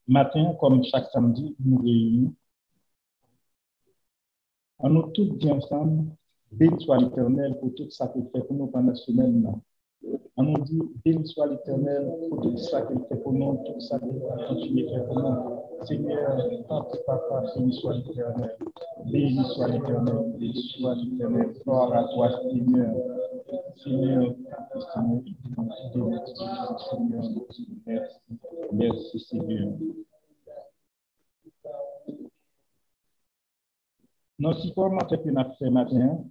Matin, comme chaque samedi, nous réunissons. On nous tous dit ensemble, béni soit l'Éternel pour tout ça qu'il fait pour nous pendant la semaine. On nous dit, béni soit l'Éternel pour tout ça qu'il fait pour nous, tout ça qu'il va continuer à faire pour nous. Seigneur, Tante, Papa, béni soit l'Éternel. Béni soit l'Éternel, béni soit l'Éternel. Gloire à toi, Seigneur. Seigneur, merci. Merci, Seigneur. Dans ce commentaire que nous avons fait matin,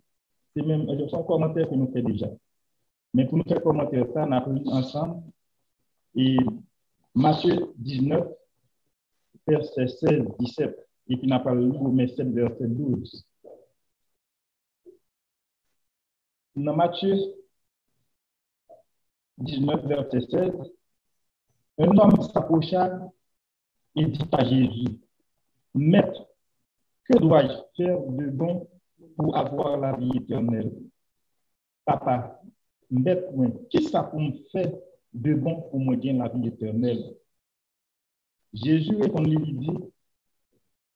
c'est même un commentaire que nous faisons déjà. Mais pour nous faire commentaire ça, nous avons lu ensemble. Et Matthieu 19, verset 16, 17. Et puis nous avons lu Romains 7, verset 12. Dans Matthieu 19, verset 16, un homme s'approcha et dit à Jésus, Maître, que dois-je faire de bon pour avoir la vie éternelle? Papa, maître, qu'est-ce que ça pour me faire de bon pour me gagner la vie éternelle? Jésus répondit, lui dit,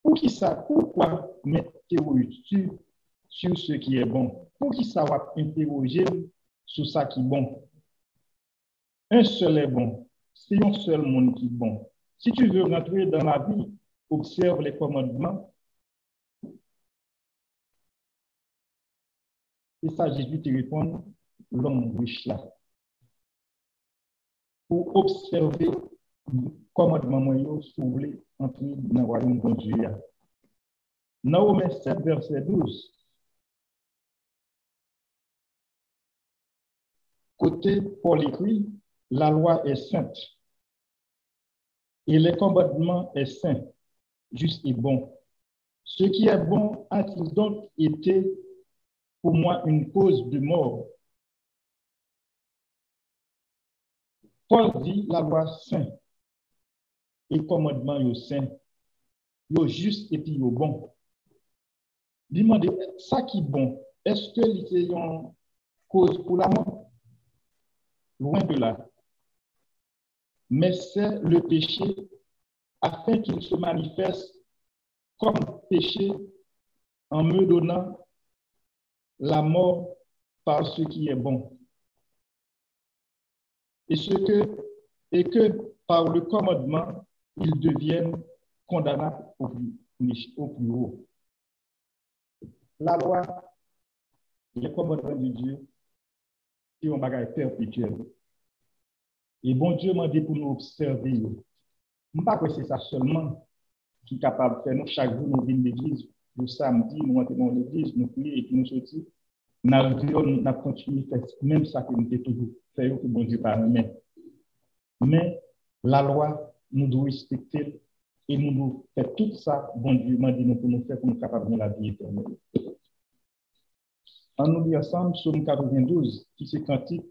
pourquoi m'interroges-tu sur ce qui est bon? Pour qui ça va interroger sur ça qui est bon? Un seul est bon, c'est un seul monde qui est bon. Si tu veux rentrer dans la vie, observe les commandements. Et ça, Jésus te répond, l'homme riche là. Pour observer commandement moyen, si vous voulez, entrer dans le royaume de Dieu. Dans Romains 7, verset 12. Côté Paul écrit, la loi est sainte. Et les commandements est saint, juste et bon. Ce qui est bon a-t-il donc été pour moi une cause de mort? Paul dit la loi saint et commandement yo saint, yo juste et puis yo bon. Demandez ça qui est bon, est-ce que c'est une cause pour la mort? Loin de là. Mais c'est le péché afin qu'il se manifeste comme péché en me donnant la mort par ce qui est bon. Et que par le commandement, ils deviennent condamnables au plus haut. La loi, les commandements de Dieu, c'est un bagage perpétuel. Et bon Dieu m'a dit pour nous observer. Je ne sais pas que c'est ça seulement qui est capable de faire. Nous, chaque jour, nous venons à l'église. Le samedi, nous entrons dans l'église, nous prions et puis nous sortons. Nous continuons à faire même ça que nous avons toujours fait, que bon Dieu permet. Mais la loi, nous devons respecter et nous devons faire tout ça, bon Dieu m'a dit, nous pour nous faire pour nous capables de la vie éternelle. On nous lit ensemble Psaume 92, qui se cantique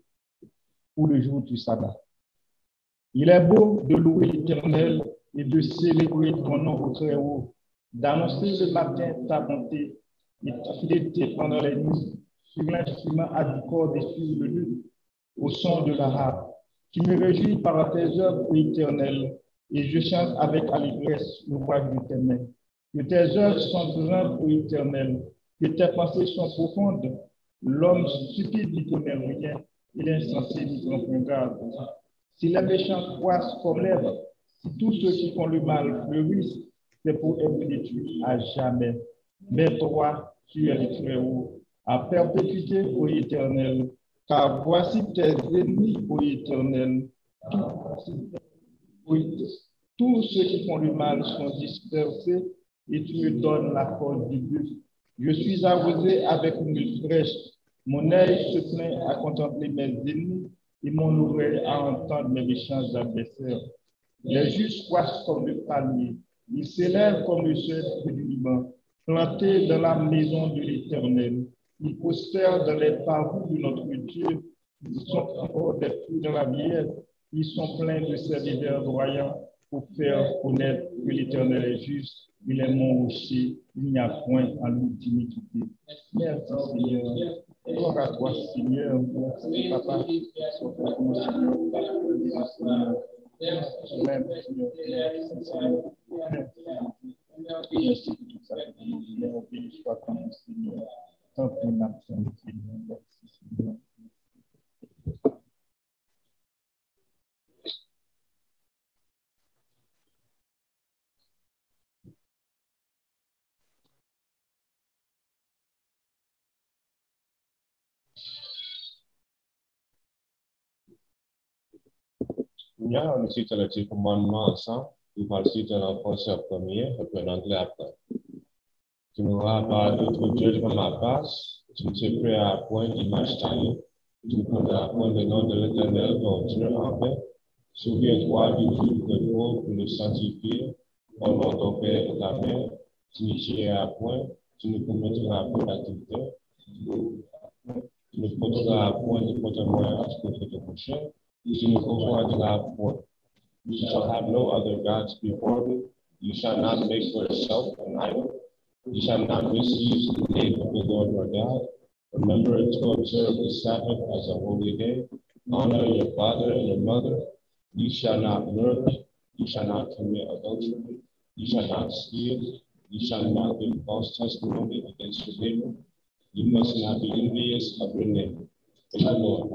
pour le jour du sabbat. Il est beau de louer l'Éternel et de célébrer ton nom au très haut, d'annoncer le matin ta bonté et ta fidélité pendant les nuits, sur l'instrument à du corps des filles de lutte, au son de la harpe, qui me réjouis par tes œuvres éternelles, et je chante avec allégresse l'ouvrage de tes mains. Que tes œuvres sont grandes, ô Éternel, que tes pensées sont profondes. L'homme stupide n'y connaît rien, et l'insensé n'y prend point garde. Si les méchants croissent comme l'herbe, si tous ceux qui font le mal fleurissent, c'est pour être détruits à jamais. Mais toi, tu es le très haut, à perpétuité, ô Éternel, car voici tes ennemis, ô Éternel. Tous ceux qui font le mal sont dispersés et tu me donnes la corde du but. Je suis arrosé avec une fraîche. Mon œil se plaint à contempler mes ennemis et mon oreille à entendre mes méchants adversaires. Les justes croissent comme le palmier. Ils s'élèvent comme le cèdre du Liban, plantés dans la maison de l'Éternel. Ils prospèrent dans les parvis de notre Dieu. Ils sont encore des fruits dans la vierge. Ils sont pleins de serviteurs voyants. pour faire connaître que l'Éternel est juste. Il est mon rocher, il n'y a point en lui d'iniquité. Merci Seigneur. Gloire à toi Seigneur. Merci Papa. Même Seigneur. Merci Seigneur. Merci pour tout ça. Seigneur, béni soit ton nom Seigneur. Tant qu'on a besoin de Seigneur. Merci Seigneur. Bien, on cite le petit commandement ensemble. Il va le citer en français en premier, et puis en anglais après. Tu n'auras pas d'autre Dieu devant ma face. Tu ne te créeras point d'image taillée. Tu ne prendras point le nom de l'Éternel, ton Dieu, en vain. Souviens-toi du jour de repos pour le sanctifier. Honore ton père et ta mère. Tu ne tueras point. Tu ne commettras point d'adultère. Tu ne porteras point de porte-monnaie contre ton prochain. Tu ne convoiteras point. You shall have no other gods before me. You shall not make for yourself an idol. You shall not misuse the name of the Lord your God. Remember to observe the Sabbath as a holy day. Honor your father and your mother. You shall not murder. You shall not commit adultery. You shall not steal. You shall not give false testimony against your neighbor. You must not be envious of your neighbor. Praise the Lord.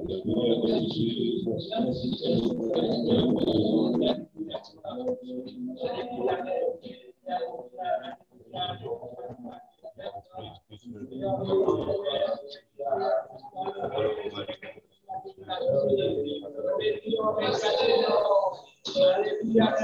Hallelujah.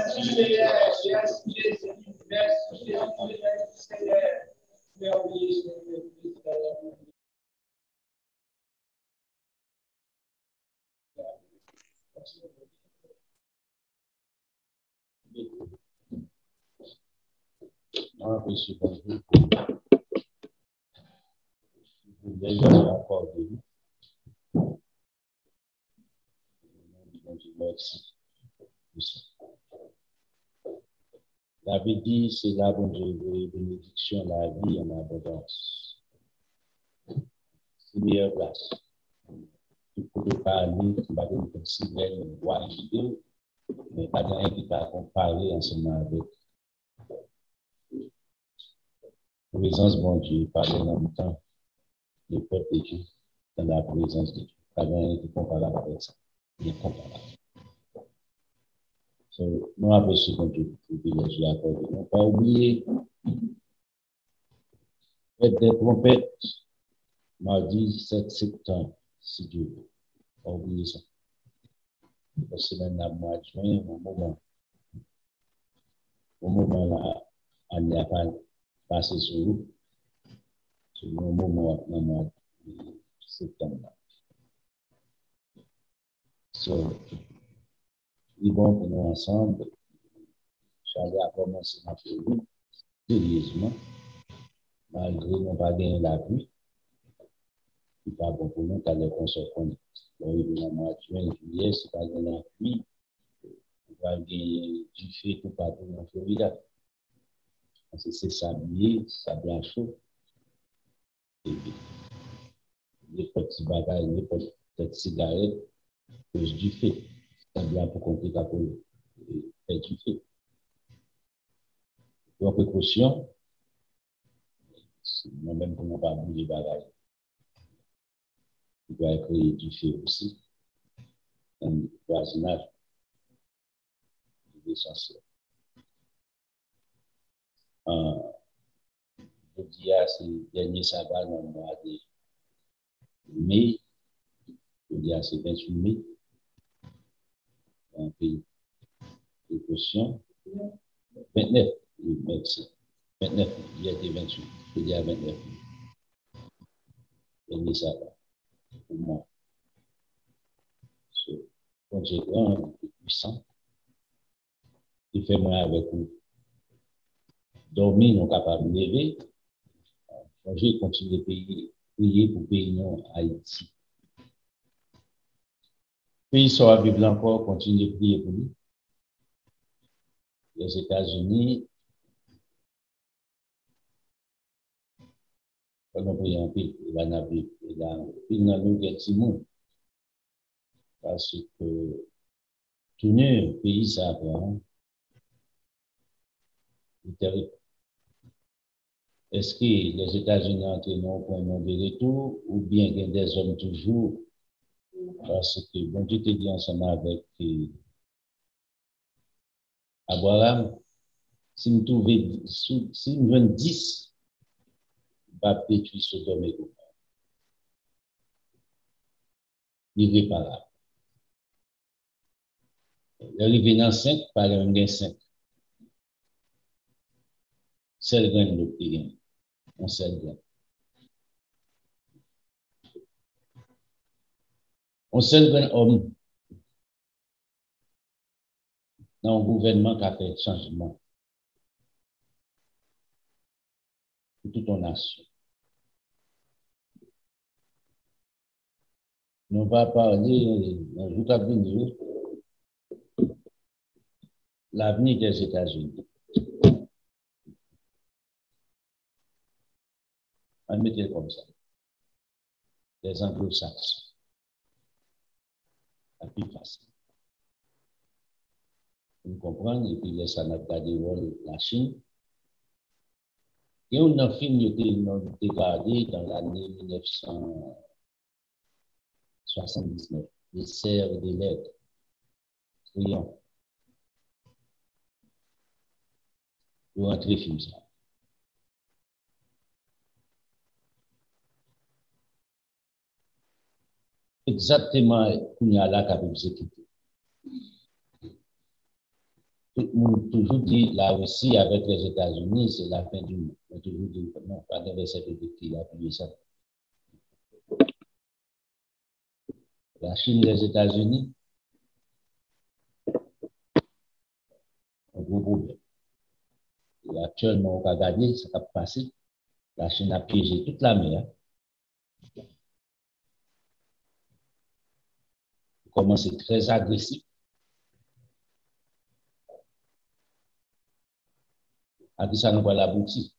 David dit, c'est là où Dieu veut bénédiction, la vie en abondance. C'est la meilleure place. Tu peux parler, tu vas te considérer une voie idée, mais pas de rien qui t'a comparé ensemble avec. La présence de mon Dieu, parler dans le temps, le peuple de Dieu, dans la présence de Dieu. Pas de rien qui comparable avec ça. Incomparable. Nous apprécions mon Dieu pour le privilège accordé. On ne pas oublier, fête des trompettes, mardi 7 septembre, si Dieu veut. On va oublier ça. Parce que maintenant, mois de juin, au moment là, on n'y a pas passé sur nous. C'est le moment dans le mois de septembre. Il est bon pour nous ensemble. Charlie a commencé à faire sérieusement, malgré nous pas gagné la pluie. C'est pas bon pour nous, car les consorts qu'on dans le mois de juin, juillet, c'est pas gagné la pluie. On va gagner du fait tout partout dans Florida. Parce que c'est sablier, sable à chaud. Et les petits bagages, les petites cigarettes, cause du fait. Sable à pour compter ta peau. Et du fait. Donc, précaution, moi-même, pour ne pas bouger les bagages. Il doit créer du fait aussi. Un voisinage. C'est essentiel. Je dis à ces derniers sabbats dans le mois de mai, je dis à ces 28 mai, un pays de précaution, 29, merci, 29, il y a des 28, je dis à 29, dernier sabbat, pour moi. Quand j'ai grand, puissant, il fait moi avec vous. Dormir, nous sommes capables de lever. Je vais continuer de prier pour payer non Haïti. Pays soit vivre encore, continuer de prier pour lui. les États-Unis, pendant que il va naviguer, il n'a pas parce que tout le pays s'apprend. Est-ce que les États-Unis ont un point de retour ou bien il y a des hommes toujours? Parce que, bon, je te dis ensemble avec Abraham, si nous trouvons 10, va détruire Sodome et Gomorrhe. Irréparable. L'arrivée dans 5, par un 5. C'est le grain de l'autre, on sait le grain. On sait le grain homme dans un gouvernement qui a fait changement pour toute une nation. On va parler dans le cabinet l'avenir des États-Unis. On va mettre comme ça. Les anglo-saxons. La plus facile. Vous comprenez, et puis laisse à notre la Chine. Et on a fini de regarder dans l'année 1979, les serres des lettres. Voyons. Pour entrer film ça. Exactement, il y a là qu'à exécuter. Tout le monde toujours dit la Russie avec les États-Unis, c'est la fin du monde. On toujours dit non, pas de verset qui a appuyé ça. La Chine et les États-Unis, un gros problème. Et actuellement, on va regarder, ça va passer. La Chine a piégé toute la mer. Comment c'est très agressif. À qui ça nous va l'aboutir?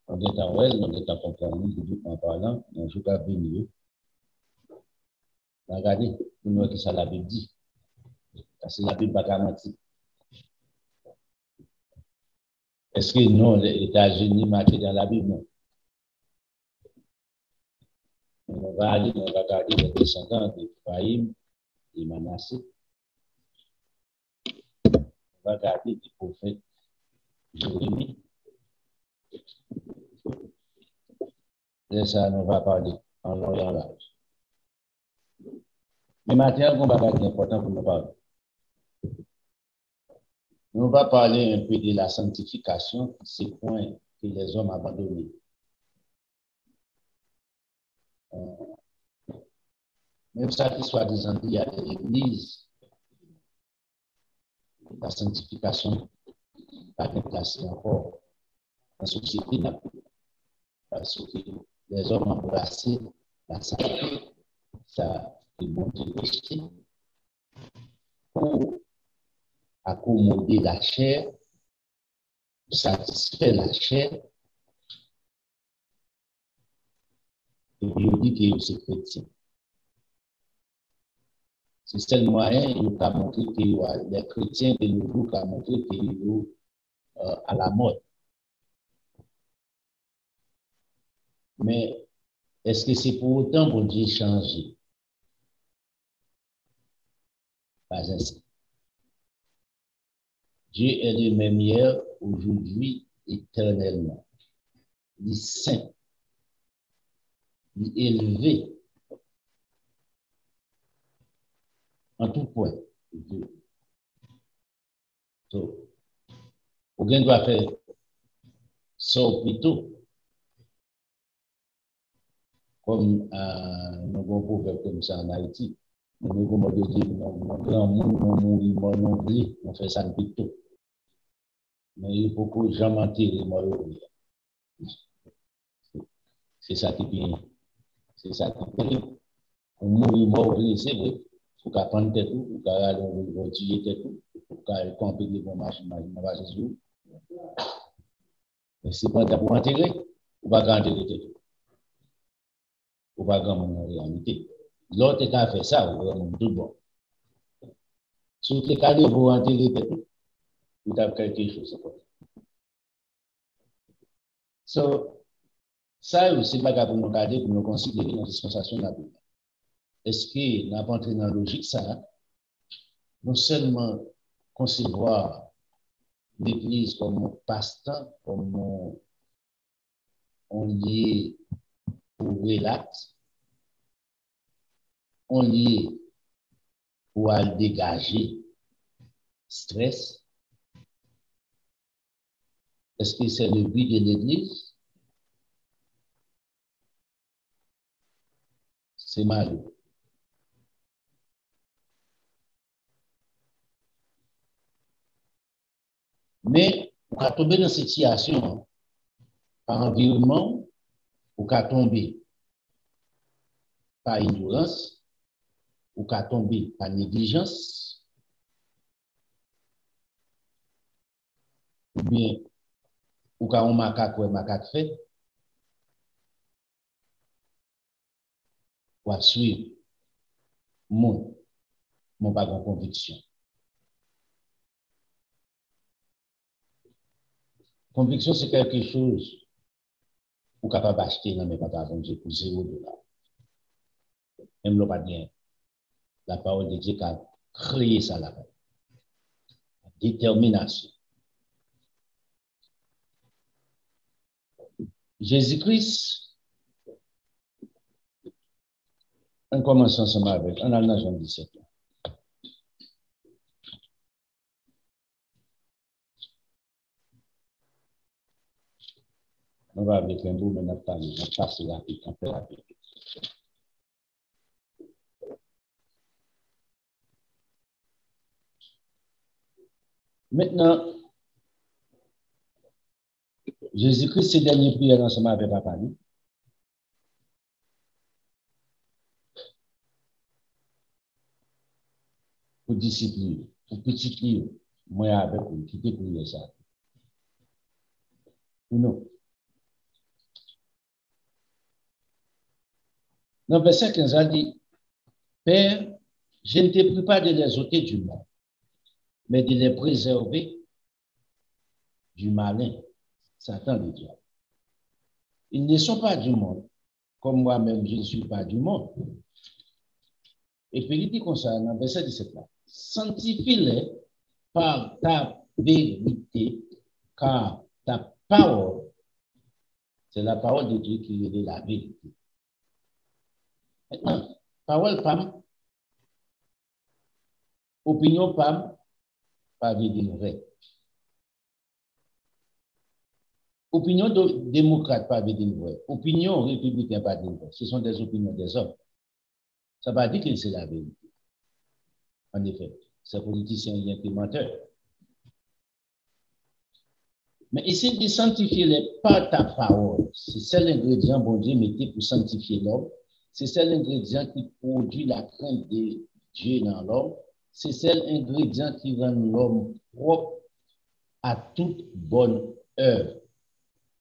On est en Ouest, on est en compagnie, en parlant, on joue à venir. Regardez, pour nous, qui ça la Bible dit. Parce que la Bible n'a pas menti. Est-ce que non, les États-Unis marquent dans la Bible? Non. On va aller, on va regarder les descendants d'Ephraïm et Manassé. On va regarder les prophètes Jérémie. Et ça, on va parler en long et en large. Mais maintenant, on va regarder important pour nous parler. On va parler un peu de la sanctification, ces points que les hommes abandonnent. Même ça qui soit disant qu'il y a l'Église, la sanctification pas de place encore en société, parce que les hommes ont embrassé la sainteté, ça est bon de péché, pour accommoder la chair, satisfaire la chair, et puis on dit que c'est chrétien. C'est le moyen qui a montré que les chrétiens de nos jours ont montré qu'ils sont à la mode. Mais est-ce que c'est pour autant pour Dieu changer? Pas ainsi. Dieu est le même hier, aujourd'hui, éternellement. Il est saint. Il est élevé. En tout point. Donc, aucun doit faire ça plus tôt. Comme nous avons un proverbe comme ça en Haïti. Nous avons dit, mon grand monde, on fait ça plus tôt. Mais il faut que j'en m'enterre, moi, c'est ça qui est bien. C'est ça qui est bien. On mourit mort, c'est vrai. Pour qu'à prendre tête tout, pour qu'à aller retirer tête tout, pour qu'à camper devant machine, va se jouer. Mais c'est pas pour enterrer, ou pas enterrer tête tout. Ou pas grand monde en réalité. L'autre qui a fait ça, ou tout bon. Si vous avez pour enterrer tête tout, vous avez quelque chose. So, ça aussi, pas pour nous garder, pour nous considérer une dispensation de la Bible. Est-ce que nous avons entré dans la logique, ça, non seulement concevoir l'Église comme un passe-temps, comme on lié pour relax, on lié pour dégager stress. Est-ce que c'est le but de l'Église? C'est malheureux. Mais on a tombé dans cette situation par environnement, on a tombé par ignorance, on a tombé par négligence, ou bien on a un macaque fait, ou à suivre mon pas de conviction. Conviction, c'est quelque chose ou capable d'acheter dans mes papas pour $0. Même le pas bien. La parole de Dieu a créé ça là-bas. Détermination. Jésus-Christ, on commence ensemble avec, on a le Jean 17. On va avec un bout, mais on passe rapide, on fait rapide. Maintenant, Jésus-Christ, ses dernières prières ensemble avec Papa, pour discipline, pour petit livre, moi avec vous, qui peut prier ça? Ou non? Dans le verset 15, il dit, Père, je ne te prie pas de les ôter du monde, mais de les préserver du malin, Satan le diable. Ils ne sont pas du monde, comme moi-même, je ne suis pas du monde. Et puis il dit comme ça, dans le verset 17 là, sanctifie-les par ta vérité, car ta parole, c'est la parole de Dieu qui est la vérité. Maintenant, parole PAM, opinion PAM, pas dire vrai. Opinion démocrate, pas dire vrai. Opinion républicaine, pas dire vrai. Ce sont des opinions des hommes. Ça ne veut pas dire que c'est la vérité. En effet, ces politiciens y implémenteurs. Mais essayer de sanctifier par ta parole. C'est ça l'ingrédient, bon Dieu, mettez pour sanctifier l'homme. C'est ça l'ingrédient qui produit la crainte de Dieu dans l'homme. C'est ça l'ingrédient qui rend l'homme propre à toute bonne œuvre.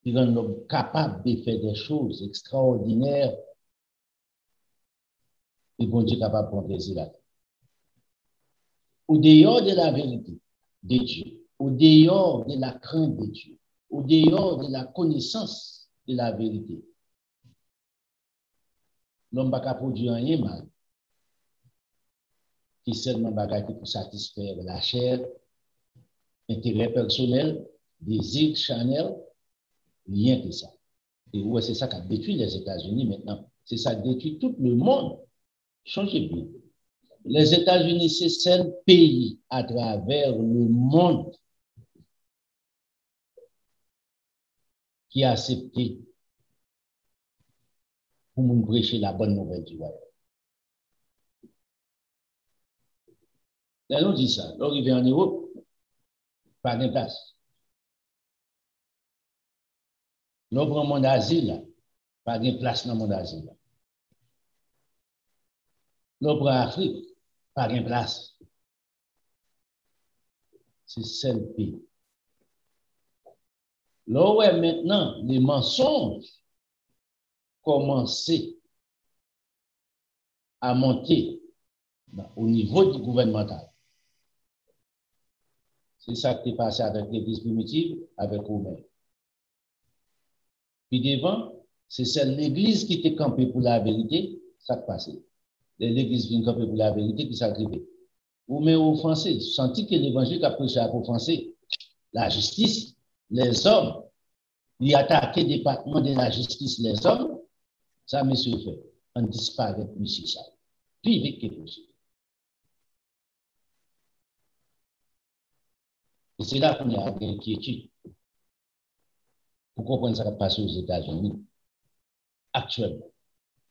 Qui rend l'homme capable de faire des choses extraordinaires. Et bon Dieu capable de prendre plaisir là. Au dehors de la vérité de Dieu, au dehors de la crainte de Dieu, au dehors de la connaissance de la vérité, l'homme ne va pas produire rien mal, qui seulement bagaille pour satisfaire la chair, intérêt personnel, désir charnel, rien que ça. Et ouais, c'est ça qui a détruit les États-Unis maintenant. C'est ça qui détruit tout le monde. Changez bien. Les États-Unis, c'est le seul pays à travers le monde qui a accepté pour nous prêcher la bonne nouvelle du royaume. Là, on dit ça. L'arrivée en Europe, pas de place. Nous prenons mon asile, pas de place dans mon asile. Nous prenons Afrique, pas de place. C'est celle pays. Là où est maintenant les mensonges commencent à monter au niveau du gouvernemental. C'est ça qui est passé avec l'Église primitive, avec Romain. Puis devant, c'est celle l'Église qui était campée pour la vérité, ça qui passe. L'Église vient camper pour la vérité qui s'agripait. Ou mais offensé, senti que l'Évangile a prêché à offenser la justice, les hommes, il attaque le département de la justice, les hommes, ça, monsieur fait, on disparaît, monsieur ça. Plus vite que possible. Et c'est là qu'on a une inquiétude. Pour comprendre ce qui passe aux États-Unis actuellement.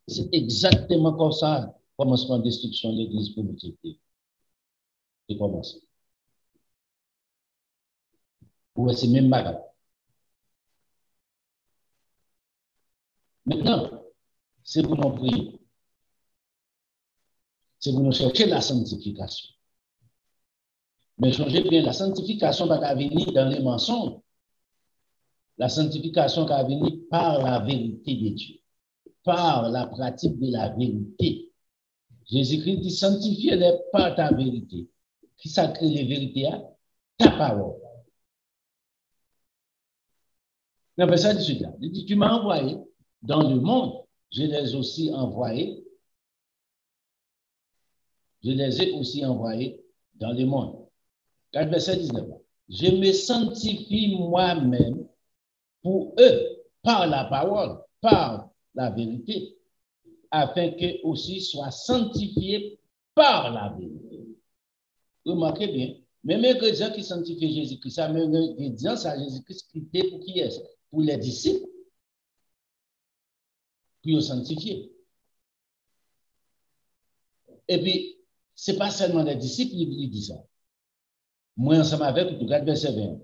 C'est exactement comme ça, commencement de destruction de l'Église primitive. C'est commencé. Ou c'est même bagarre. Maintenant, c'est pour nous prier. C'est pour nous chercher la sanctification. Mais changez bien, la sanctification va venir dans les mensonges. La sanctification va venir par la vérité de Dieu, par la pratique de la vérité. Jésus-Christ dit sanctifiez-les par ta vérité. Qui sacré les vérités à ta parole. Mais ça dit cela. Il dit tu m'as envoyé dans le monde, je les ai aussi envoyés. Je les ai aussi envoyés dans le monde. 4 verset 19. Je me sanctifie moi-même pour eux, par la parole, par la vérité, afin qu'eux aussi soient sanctifiés par la vérité. Remarquez bien, même ingrédient qui sanctifie Jésus-Christ, ça même ingrédient, ça Jésus-Christ quitté pour qui est? Pour les disciples, pour les sanctifier. Et puis, ce n'est pas seulement les disciples qui disent ça. Moi, ensemble avec tout, regarde verset 20.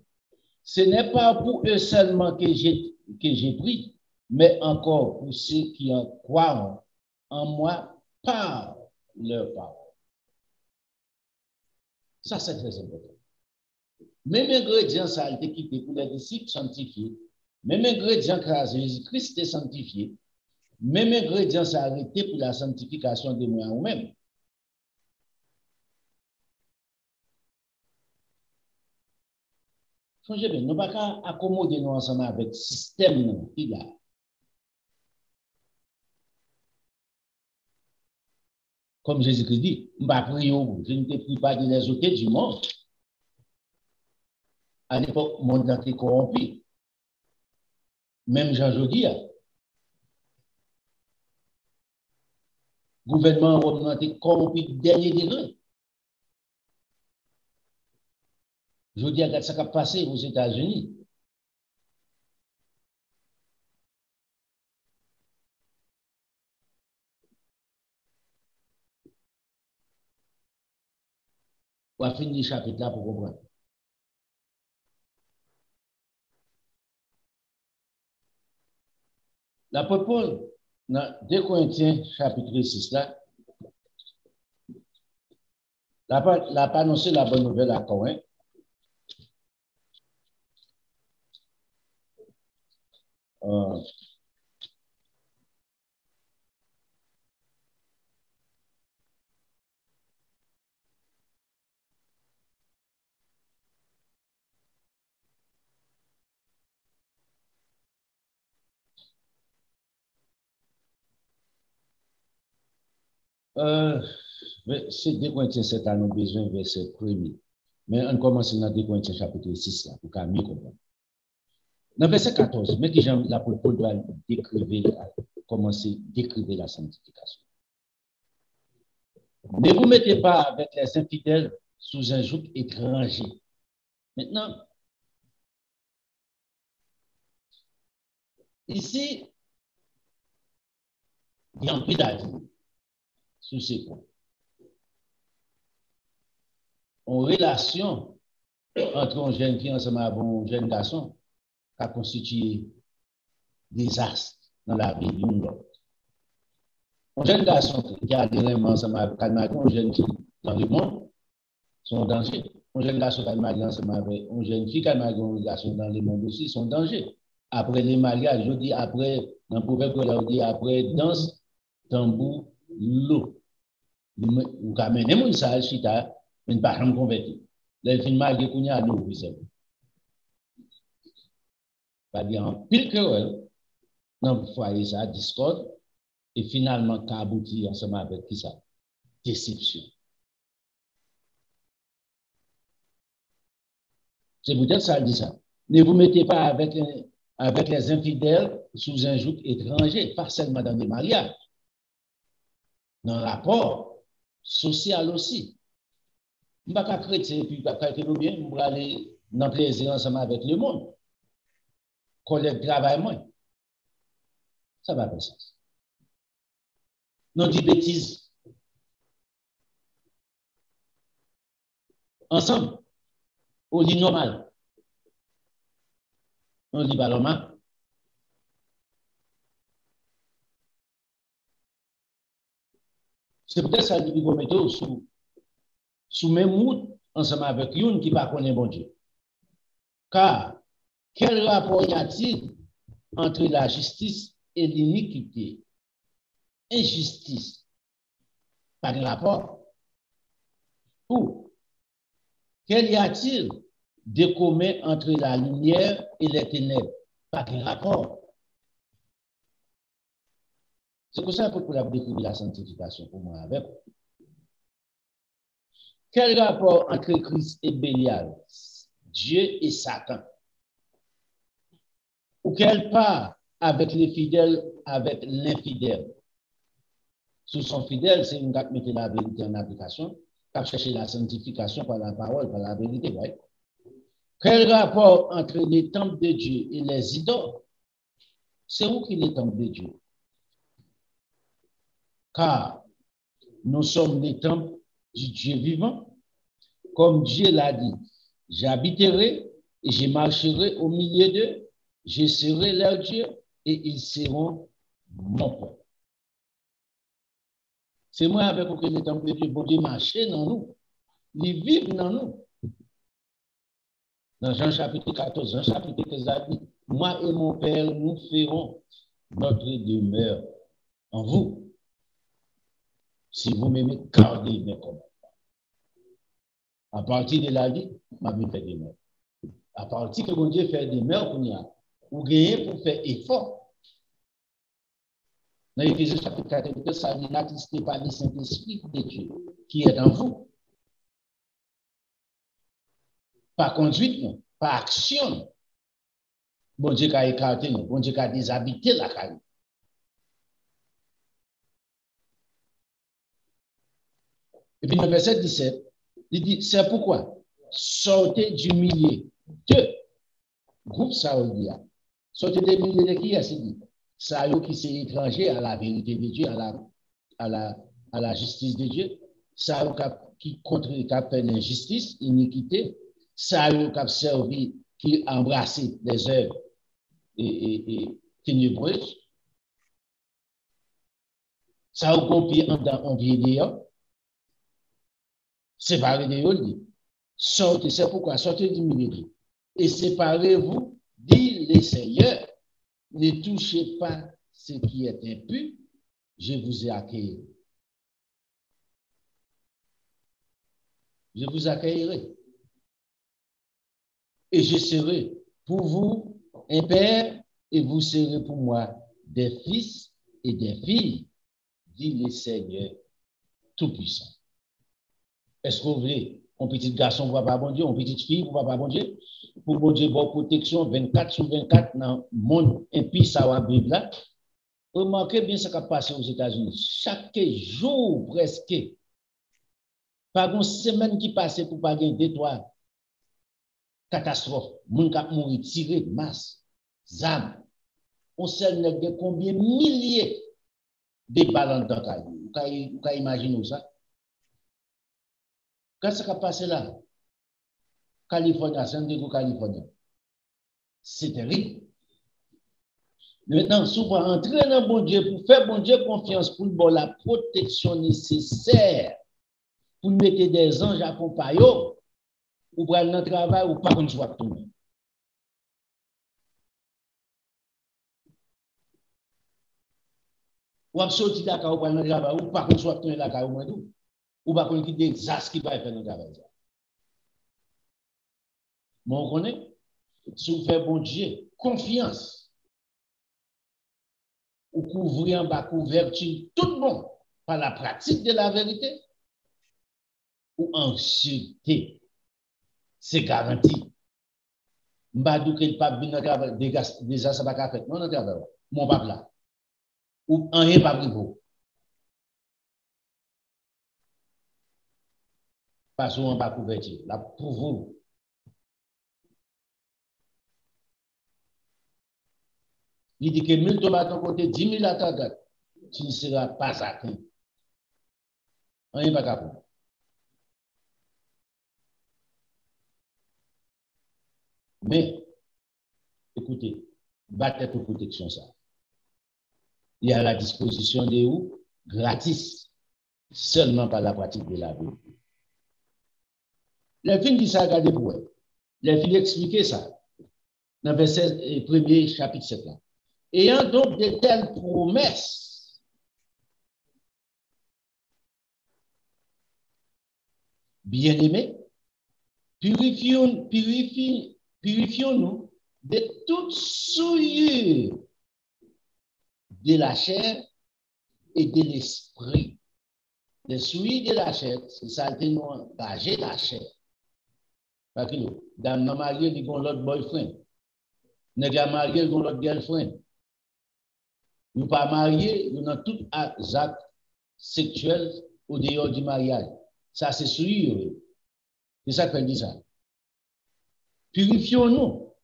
Ce n'est pas pour eux seulement que j'ai pris, mais encore pour ceux qui en croient en moi par leur parole. Ça, c'est très important. Même ingrédient, ça a été quitté pour les disciples sanctifiés. Même ingrédient que Jésus-Christ est sanctifié. Même ingrédient, ça a été pour la sanctification de moi ou même. Changez bien, nous ne pouvons pas accommoder nous ensemble avec le système qui là. Comme Jésus-Christ dit, je ne te prie pas de les ôter du monde. À l'époque, le monde était corrompu. Même Jean Jodi, le gouvernement romain était corrompu du dernier degré. Je dis à ce qui a passé aux États-Unis. On va finir le chapitre là pour comprendre. L'apôtre Paul, dans 2 Corinthiens, chapitre 6, là, n'a pas annoncé la bonne nouvelle à Corinthe. C'est 2 Corinthiens 7 à nous besoin verset 1er. Mais on commence dans 2 Corinthiens chapitre 6 là, pour mieux comprendre. Dans verset 14, mais que l'apôtre Paul doit commencer à décrire la sanctification. Ne vous mettez pas avec les infidèles sous un joug étranger. Maintenant, ici, il y a un peu d'avis sur ces points. En relation entre un jeune fille ensemble avec un jeune garçon qui a constitué des astres dans la vie d'une autre. Un jeune garçon qui a des ensemble avec un jeune fille dans le monde sont en danger. Un jeune garçon qui a marié ensemble avec une jeune fille qui a marié un garçon dans le monde aussi sont en danger. Après les mariages, je dis après, dans le proverbe, on dit après danse, tambour, l'eau. Vous amenez mon sale chita, mais ne pas me convertir. Les films mariés qu'on y a nous, vous savez. Pas dire en pile que dans le foyer, ça, discorde, et finalement, qu'à aboutir ensemble avec qui ça? Déception. C'est peut-être ça dit ça. Ne vous mettez pas avec les infidèles sous un joug étranger, pas seulement dans les mariages. Dans le rapport social aussi. Je ne vais pas chrétien, puis pas nous bien, je vais aller dans le plaisir ensemble avec le monde. Collègue travail moins. Ça va faire sens. Non, dit bêtises. Ensemble, au lit normal. On dit pas normal. C'est peut-être ça qui vous mettez sous même mood ensemble avec une qui ne connaît pas bon Dieu. Car, quel rapport y a-t-il entre la justice et l'iniquité? Injustice. Pas de rapport. Ou, quel y a-t-il de commun entre la lumière et les ténèbres? Pas de rapport. C'est pour ça que pour la découvrir la sanctification pour moi avec. Quel rapport entre Christ et Bélial, Dieu et Satan? Ou quelle part avec les fidèles, avec l'infidèle? Sous son fidèle, c'est une qui met la vérité en application, qui chercher la sanctification par la parole, par la vérité. Ouais. Quel rapport entre les temples de Dieu et les idoles? C'est où qu'il est les temples de Dieu? Car nous sommes les temples du Dieu vivant. Comme Dieu l'a dit, j'habiterai et je marcherai au milieu d'eux, je serai leur Dieu et ils seront mon peuple. C'est moi avec auquel les temples de Dieu, bon Dieu marcher dans nous, ils vivent dans nous. Dans Jean chapitre 14, Jean chapitre 15, a dit, moi et mon Père, nous ferons notre demeure en vous. Si vous m'aimez, gardez mes commandements. À partir de la vie, ma vie fait des mœurs. À partir que mon Dieu fait des mœurs, vous gagnez pour faire effort. Dans Éphésiens chapitre 4, ça n'atteste pas le Saint-Esprit de Dieu qui est en vous. Par conduite, non. Par action. Bon Dieu qui a écarté, non. Bon Dieu qui a déshabité la carrière. Et puis dans le verset 17, il dit, c'est pourquoi sortez du milieu de groupe Saoudia. Sortez du milieu de qui a dit? Ça qui s'est étranger à la vérité de Dieu, à la justice de Dieu. Ça qui contre qui a fait l'injustice, l'iniquité. Ça qui a servi, qui a embrassé les œuvres et ténébreuses. Ça a copié en vieillard. Séparez de eux, sortez, c'est pourquoi sortez du milieu. Et séparez-vous, dit le Seigneur, ne touchez pas ce qui est impur, je vous ai accueilli. Je vous accueillerai. Et je serai pour vous un père, et vous serez pour moi des fils et des filles, dit le Seigneur Tout-Puissant. Est-ce que vous voulez un petit garçon pour papa bon Dieu, une petite fille pour papa bon Dieu, pour bon Dieu, bonne protection 24 sur 24 dans le monde impie, ça va vivre là? Remarquez bien ce qui a passé aux États-Unis. Chaque jour, presque, par une semaine qui passe pour pas gagner 2-3 catastrophes, moun k'ap mouri tiré, masse, zam. On sait de combien milliers de balles dans le Vous pouvez imaginer ça? Qu'est-ce qui a passé là? Californie, San Diego, Californie. C'est terrible. Maintenant, souvent, entrer dans bon Dieu, pour faire bon Dieu confiance, pour la protection nécessaire pour mettre des anges à compagner, ou pour aller dans le travail, ou pas qu'on soit tout. Ou à sortir d'accord, ou pour aller dans le travail, ou pas qu'on soit tout là, ou pas qu'on quitte des as qui va faire dans le travail. Mais on connaît, si vous faites bon Dieu, confiance, ou couvrir en bas couverture tout le monde par la pratique de la vérité, ou anxiété, c'est garanti. Mbadou que le pape vient dans le travail, déjà ça va pas faire, non, dans le travail, mon pape là, ou un rien pas pris pour. Parce qu'on va couverture, là, pour vous. Il dit que 1000 tomates à ton côté, 10 000 à ta droite, tu ne seras pas atteint. Rien pas capable. Mais, écoutez, battez pour protection ça. Il y a la disposition de vous, gratis, seulement par la pratique de la vie. Les films disent ça, regardez pour eux. Les films expliquent ça dans le verset 1er, chapitre 7. Là. Ayant donc de telles promesses, bien-aimés, purifions-nous de toute souillure de la chair et de l'esprit. Les souillures de la chair, c'est ça qui nous engage la chair. Parce que dans le marié, ils ont l'autre boyfriend. Nèg marié, ils ont l'autre girlfriend. Nous pas mariés, nous avons tout acte sexuel au dehors du mariage. Ça, c'est souillure. C'est ça qu'on dit ça. Purifions-nous.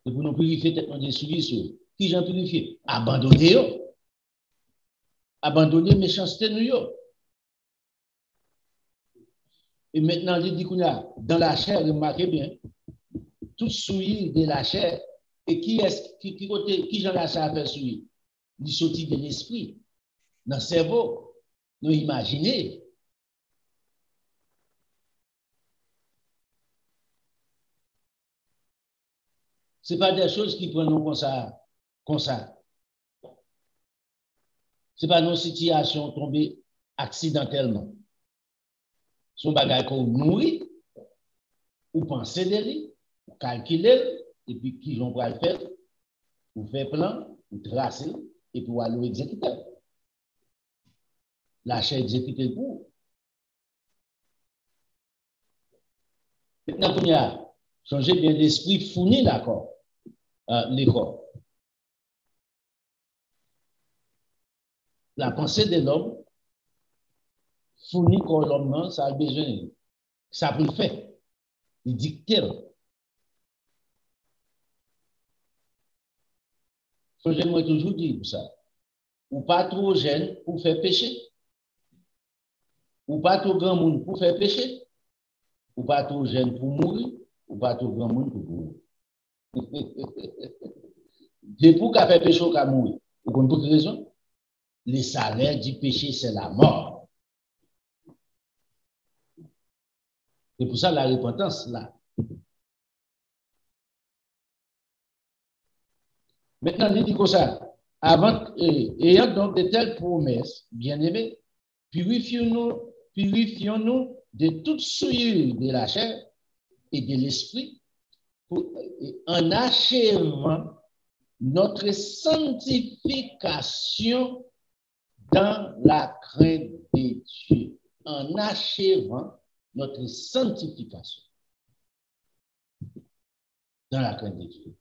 Et pour nous purifier, peut-être des souillures. Qui j'en purifie? Abandonnez-vous. Abandonnez méchanceté nous. Et maintenant, il dit qu'on a dans la chair, remarquez bien, toute souillure de la chair. Et qui j'en a ça à faire souillure? Il sortit de l'esprit, dans le cerveau, nous imaginer. Ce n'est pas des choses qui prennent nous comme ça. Ce n'est pas nos situations tombées accidentellement. Son bagage qu'on nourrit, ou penser de lui, ou calculer, et puis qui l'on va le faire, ou faire plan, ou tracer, et puis aller exécuter. La chair exécuter le pour. Maintenant, il y a changé bien d'esprit, fournir l'accord, l'école. La pensée de l'homme, fournit comme l'homme, ça a besoin, ça peut le faire. Il dicte. J'aimerais toujours dire ça. Ou pas trop jeune pour faire pécher. Ou pas trop grand monde pour faire pécher. Ou pas trop jeune pour mourir. Ou pas trop grand monde pour mourir. C'est pour qu'à faire péché ou qu'à mourir. Vous comprenez pour quelle raison? Le salaire du péché, c'est la mort. C'est pour ça la repentance là. Maintenant, il dit comme ça. Ayant donc de telles promesses, bien-aimés, purifions-nous de toute souillure de la chair et de l'esprit en achevant notre sanctification dans la crainte de Dieu. En achevant notre sanctification dans la crainte de Dieu.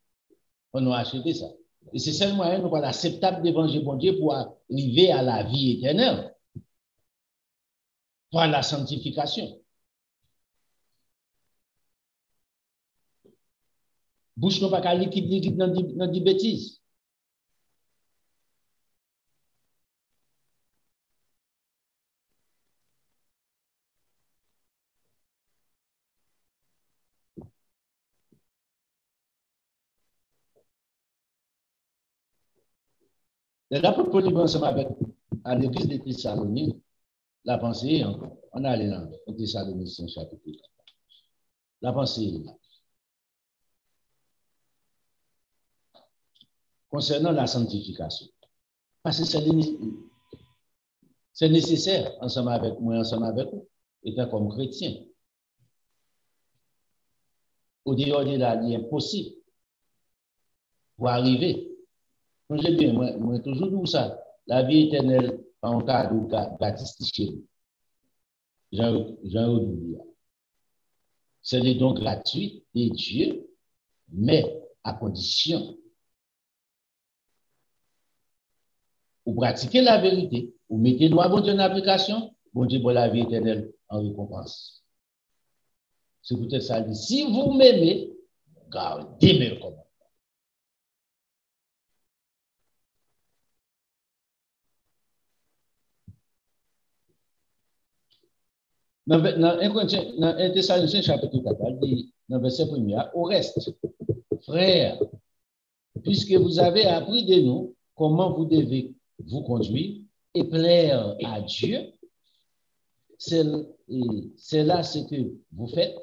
On a achevé ça. Et c'est seulement un moyen acceptable devant bon Dieu pour arriver à la vie éternelle. Par la sanctification. Bouche non pas qu'à liquide dans des bêtises. L'apôtre Paul est ensemble avec à l'église de Thessalonique. La pensée, on a allé dans Thessaloniciens chapitre 4. La pensée, concernant la sanctification. Parce que c'est nécessaire, ensemble avec moi, ensemble avec vous, étant comme chrétien. Au dehors de là, il est impossible pour arriver. Donc, j'ai bien, moi, toujours dit ça. La vie éternelle, en cas de gratis chez nous. Jean oublié. C'est le don gratuit de Dieu, mais à condition vous pratiquez la vérité, vous mettez le droit bon Dieu en application, bon Dieu pour la vie éternelle en récompense. C'est peut-être ça dit. Si vous m'aimez, gardez mes commandements. Dans 1 Thessaloniciens chapitre 4, il dit, dans le verset 1er, au reste, frères, puisque vous avez appris de nous comment vous devez vous conduire et plaire à Dieu, c'est là ce que vous faites.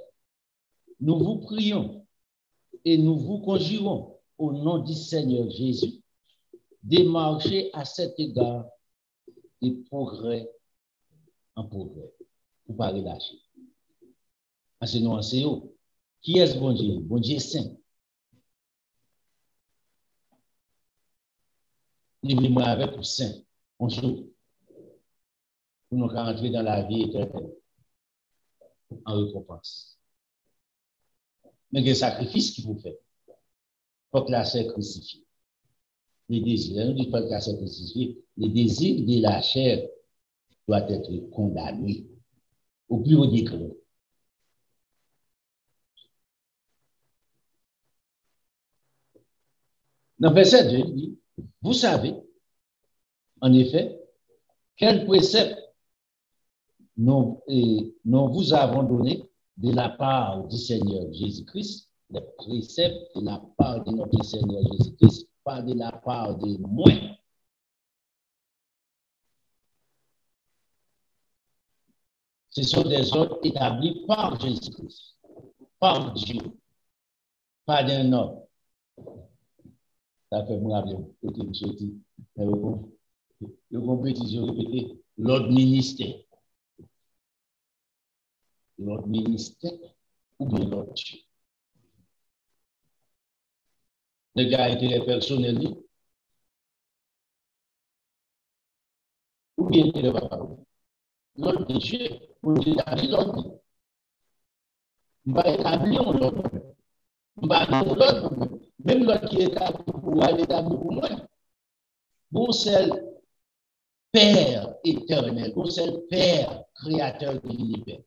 Nous vous prions et nous vous conjurons au nom du Seigneur Jésus de marcher à cet égard de progrès en progrès. Pour ne pas relâcher. Sinon, c'est eux. Qui est ce bon Dieu? Bon Dieu saint. Livrez-moi avec pour saint. On joue. Pour nous rentrer dans la vie éternelle. En récompense. Mais il y a des sacrifices qu'il faut faire. Faut que la chair crucifiée. Les désirs, nous disons pas que la chair crucifiée, les désirs de la chair doivent être condamnés au plus haut degré. Dans verset 2, il dit, vous savez, en effet, quel précepte nous vous avons donné de la part du Seigneur Jésus-Christ, les préceptes de la part de notre Seigneur Jésus-Christ, pas de la part de moi. Ce sont des ordres établis par Jésus-Christ, par Dieu, pas d'un homme. Ça fait me rappeler, le compétition répété, l'ordre ministère. L'ordre ministère ou bien l'ordre Dieu. Le gars était personnel, ou bien le papa. L'ordre de Dieu, pour établir l'ordre. On va établir l'ordre. On va établir l'ordre. Même l'autre qui est établi pour aller établir pour moi. Bon seul Père éternel, bon seul Père créateur de l'univers.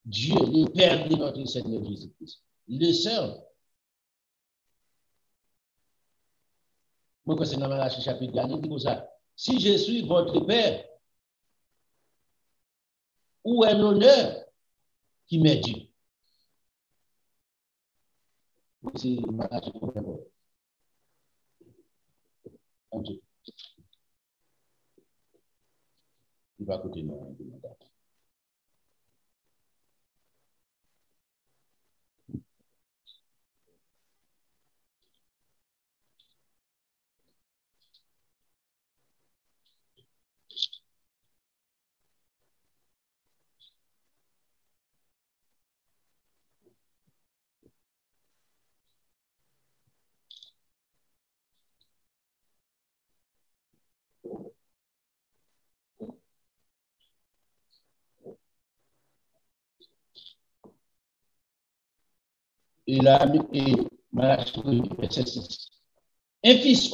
Dieu, le Père de notre Seigneur Jésus-Christ. Le seul. Moi, quand c'est dans Malachie chapitre 4, il dit comme ça. Si je suis votre Père, où est l'honneur qui m'est dû? C'est Malachie chapitre 4. Il va côté moi. Et là, Malachie, verset 6. Un fils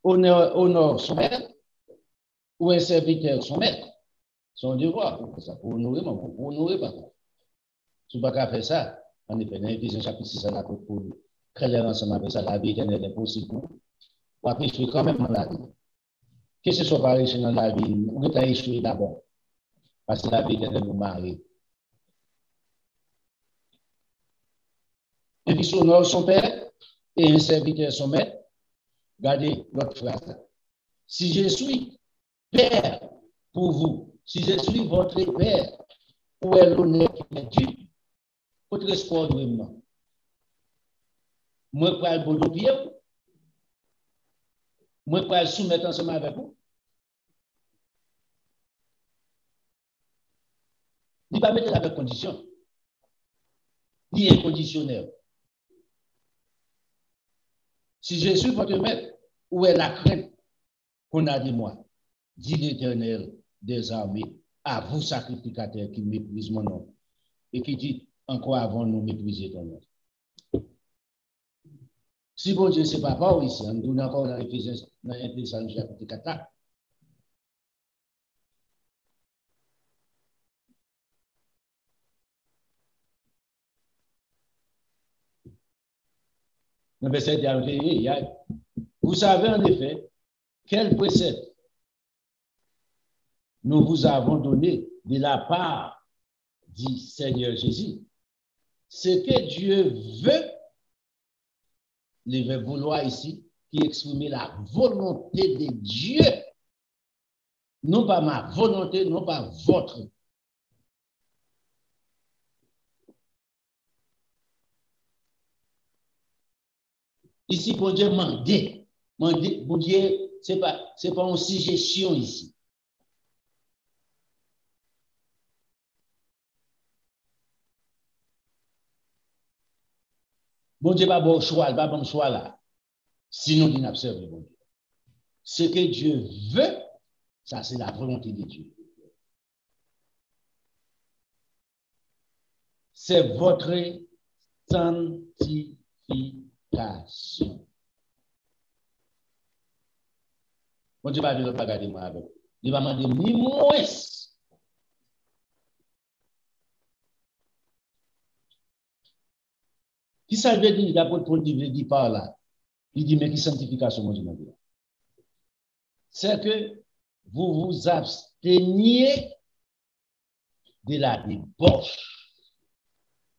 honore son maître, ou un serviteur son maître, son devoir, pour honorer, pour honorer pas. Si vous ne pouvez pas faire ça, en effet, dans Éphésiens chapitre 6, on a pour créer ensemble avec ça, la vie éternelle est possible. Ou après, je suis quand même dans la vie. Que ce soit pas réussi dans la vie, on est échoué d'abord. Parce que la vie éternelle nous marie. Un fils honore son père et un serviteur son maître. Regardez l'autre phrase. Si je suis père, pour vous. Si je suis votre père, où est l'honneur qui m'est dû? Votre espoir de moi. Moi, je vais le pied. Moi, je vais le soumettre ensemble avec vous. Il ne va pas mettre avec condition. Il est inconditionnel. Si je suis votre maître, où est la crainte qu'on a de moi? Dit l'Éternel des armées, à vous sacrificateurs qui méprisent mon nom, et qui dit encore avant nous mépriser ton nom. Si bon Dieu, c'est pas par ici, on tourne encore dans Éphésiens chapitre 4. Le verset dernier, vous savez en effet quel précepte nous vous avons donné de la part du Seigneur Jésus. Ce que Dieu veut, il veut vouloir ici, qui exprime la volonté de Dieu. Non pas ma volonté, non pas votre. Ici, pour Dieu, demander. Pour Dieu, ce n'est pas une suggestion ici. Bon Dieu, pas bon choix, pas bon choix là. Sinon, il n'a pas servi bon Dieu. Ce que Dieu veut, ça c'est la volonté de Dieu. C'est votre sanctification. Bon Dieu va dire, pas garder moi avec. Il va demander ni moins. Qui ça veut dire, d'abord, Paul dit par là? Il dit, mais qui sanctification, mon Dieu, mon Dieu? C'est que vous vous absteniez de la débauche,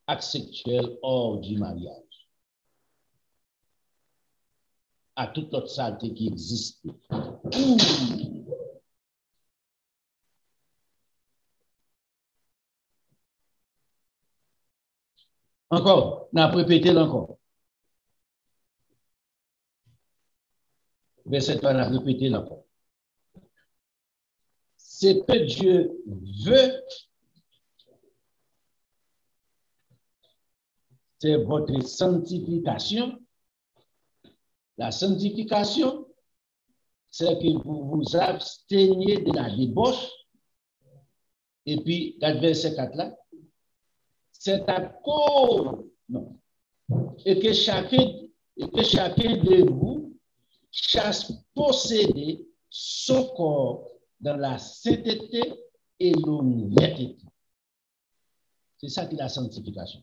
acte sexuel hors du mariage, à toute autre saleté qui existe. Encore, on a répété encore. Verset 1, on a répété encore. Ce que Dieu veut, c'est votre sanctification. La sanctification, c'est que vous vous absteniez de la débauche. Et puis, dans verset 4 là, c'est à cause, non, et que chacun de vous chasse posséder son corps dans la sainteté et l'honnêteté. C'est ça qui est la sanctification.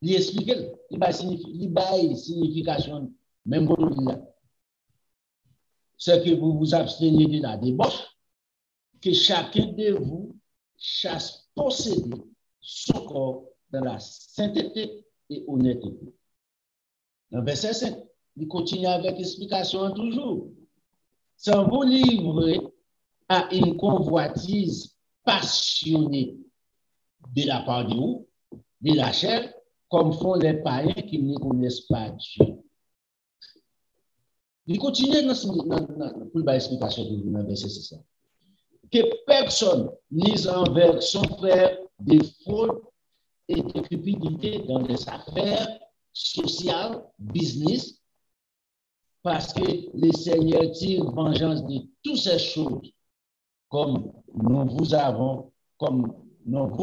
Il explique, il va signification, même pour nous là. C'est que vous vous abstenez de la débauche, que chacun de vous chasse posséder son corps dans la sainteté et honnêteté. Dans verset 5, il continue avec l'explication toujours. Sans vous livrer à une convoitise passionnée de la part de vous, de la chair, comme font les païens qui ne connaissent pas Dieu. Il continue pour l'explication dans le verset 6. Que personne n'ise envers son frère des fraudes et de cupidité dans les affaires sociales, business, parce que le Seigneur tire vengeance de toutes ces choses, comme nous vous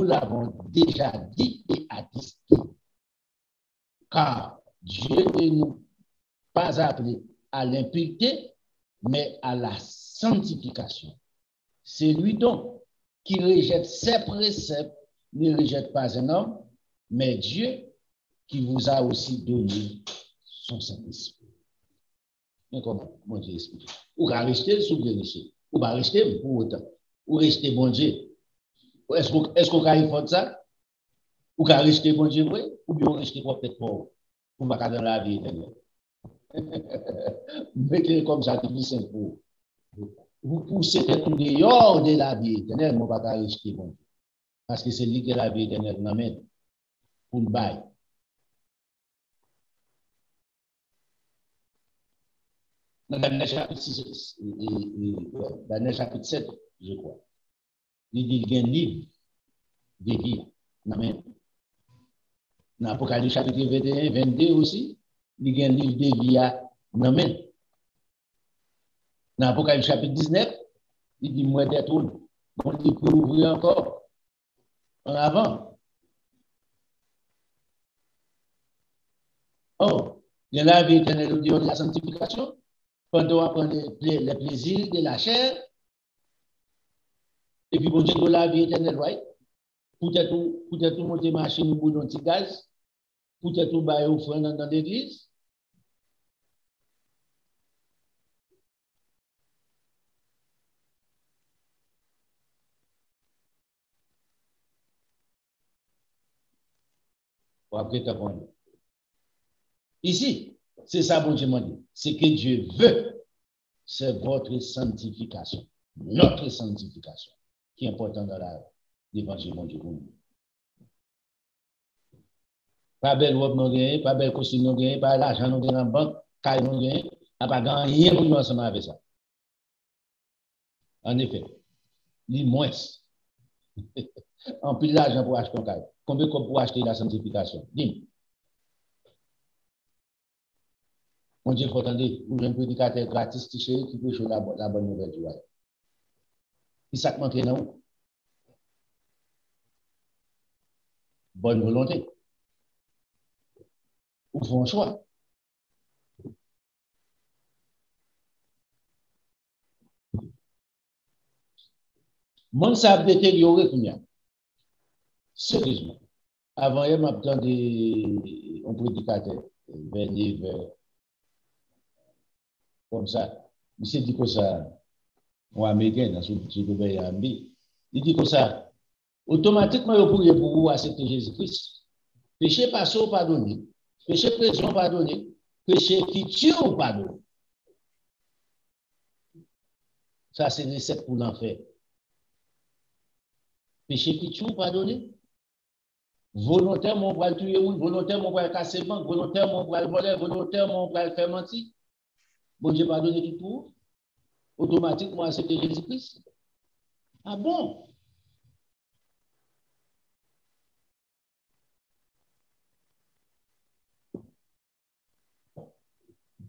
l'avons déjà dit et attesté. Car Dieu ne nous pas appelé à l'impureté, mais à la sanctification. C'est lui donc qui rejette ses préceptes, ne rejette pas un homme, mais Dieu qui vous a aussi donné son Saint-Esprit. Mais comment Dieu explique? Ou va rester sous vérifier, ou va rester pour autant, ou rester bon Dieu. Est-ce qu'on va y faire ça? Ou va rester bon Dieu, ou bien on rester peut-être pauvre, pour ne pas dans la vie éternelle. Mettez comme ça, c'est simple pour vous poussez tout dehors de la vie éternelle, mon pas risquer bon. Parce que c'est lui qui est la vie éternelle, non, pour le bail. Dans le chapitre 6, dans le chapitre 7, je crois, il dit qu'il y a un livre de vie. Dans l'Apocalypse chapitre 21, 22 aussi, il y a un livre de vie. Dans l'Apocalypse chapitre 19, il dit moi d'être on dit pour ouvrir encore en avant. Oh, il y a la vie éternelle de la sanctification. Pendant on apprend les plaisirs de la chair, et puis, bon Dieu, de la vie éternelle, right? Peut-être monter machine ou un petit gaz, peut-être bailler offrande dans l'église. Après, ici, c'est ça, bon Dieu m'a dit. C'est que Dieu veut, c'est votre sanctification, notre sanctification, qui est important dans l'évangile, bon Dieu. Pas belle robe non gagne, pas belle costume non gagne, pas l'argent non gagne en banque, caille non gagne, pas gagné pour nous ensemble avec ça. En effet, ni moins. En plus d'argent pour acheter un caille. Combien pour acheter la sanctification? Dis. On dit, il faut attendre, vous avez un prédicateur gratis qui peut jouer la bonne nouvelle du royaume. Il s'est manqué, non? Bonne volonté. Ou font un choix. Mon savent détériorer combien? Sérieusement. Avant, il m'a entendu un prédicateur venir comme ça. Il s'est dit que ça, ou américain, dans ce pays ambi, il dit que ça, automatiquement, vous pourriez pour vous accepter Jésus-Christ. Péché passé ou pardonné, péché présent pardonné, péché futur pardonné. Ça, c'est une recette pour l'enfer. Péché futur pardonné. Volontairement, on va le tuer, volontairement, on va le casser le banque, volontairement, on va le voler, volontairement, on va le faire mentir. Bon Dieu pardonné du tout. Automatiquement, accepter Jésus-Christ. Ah bon?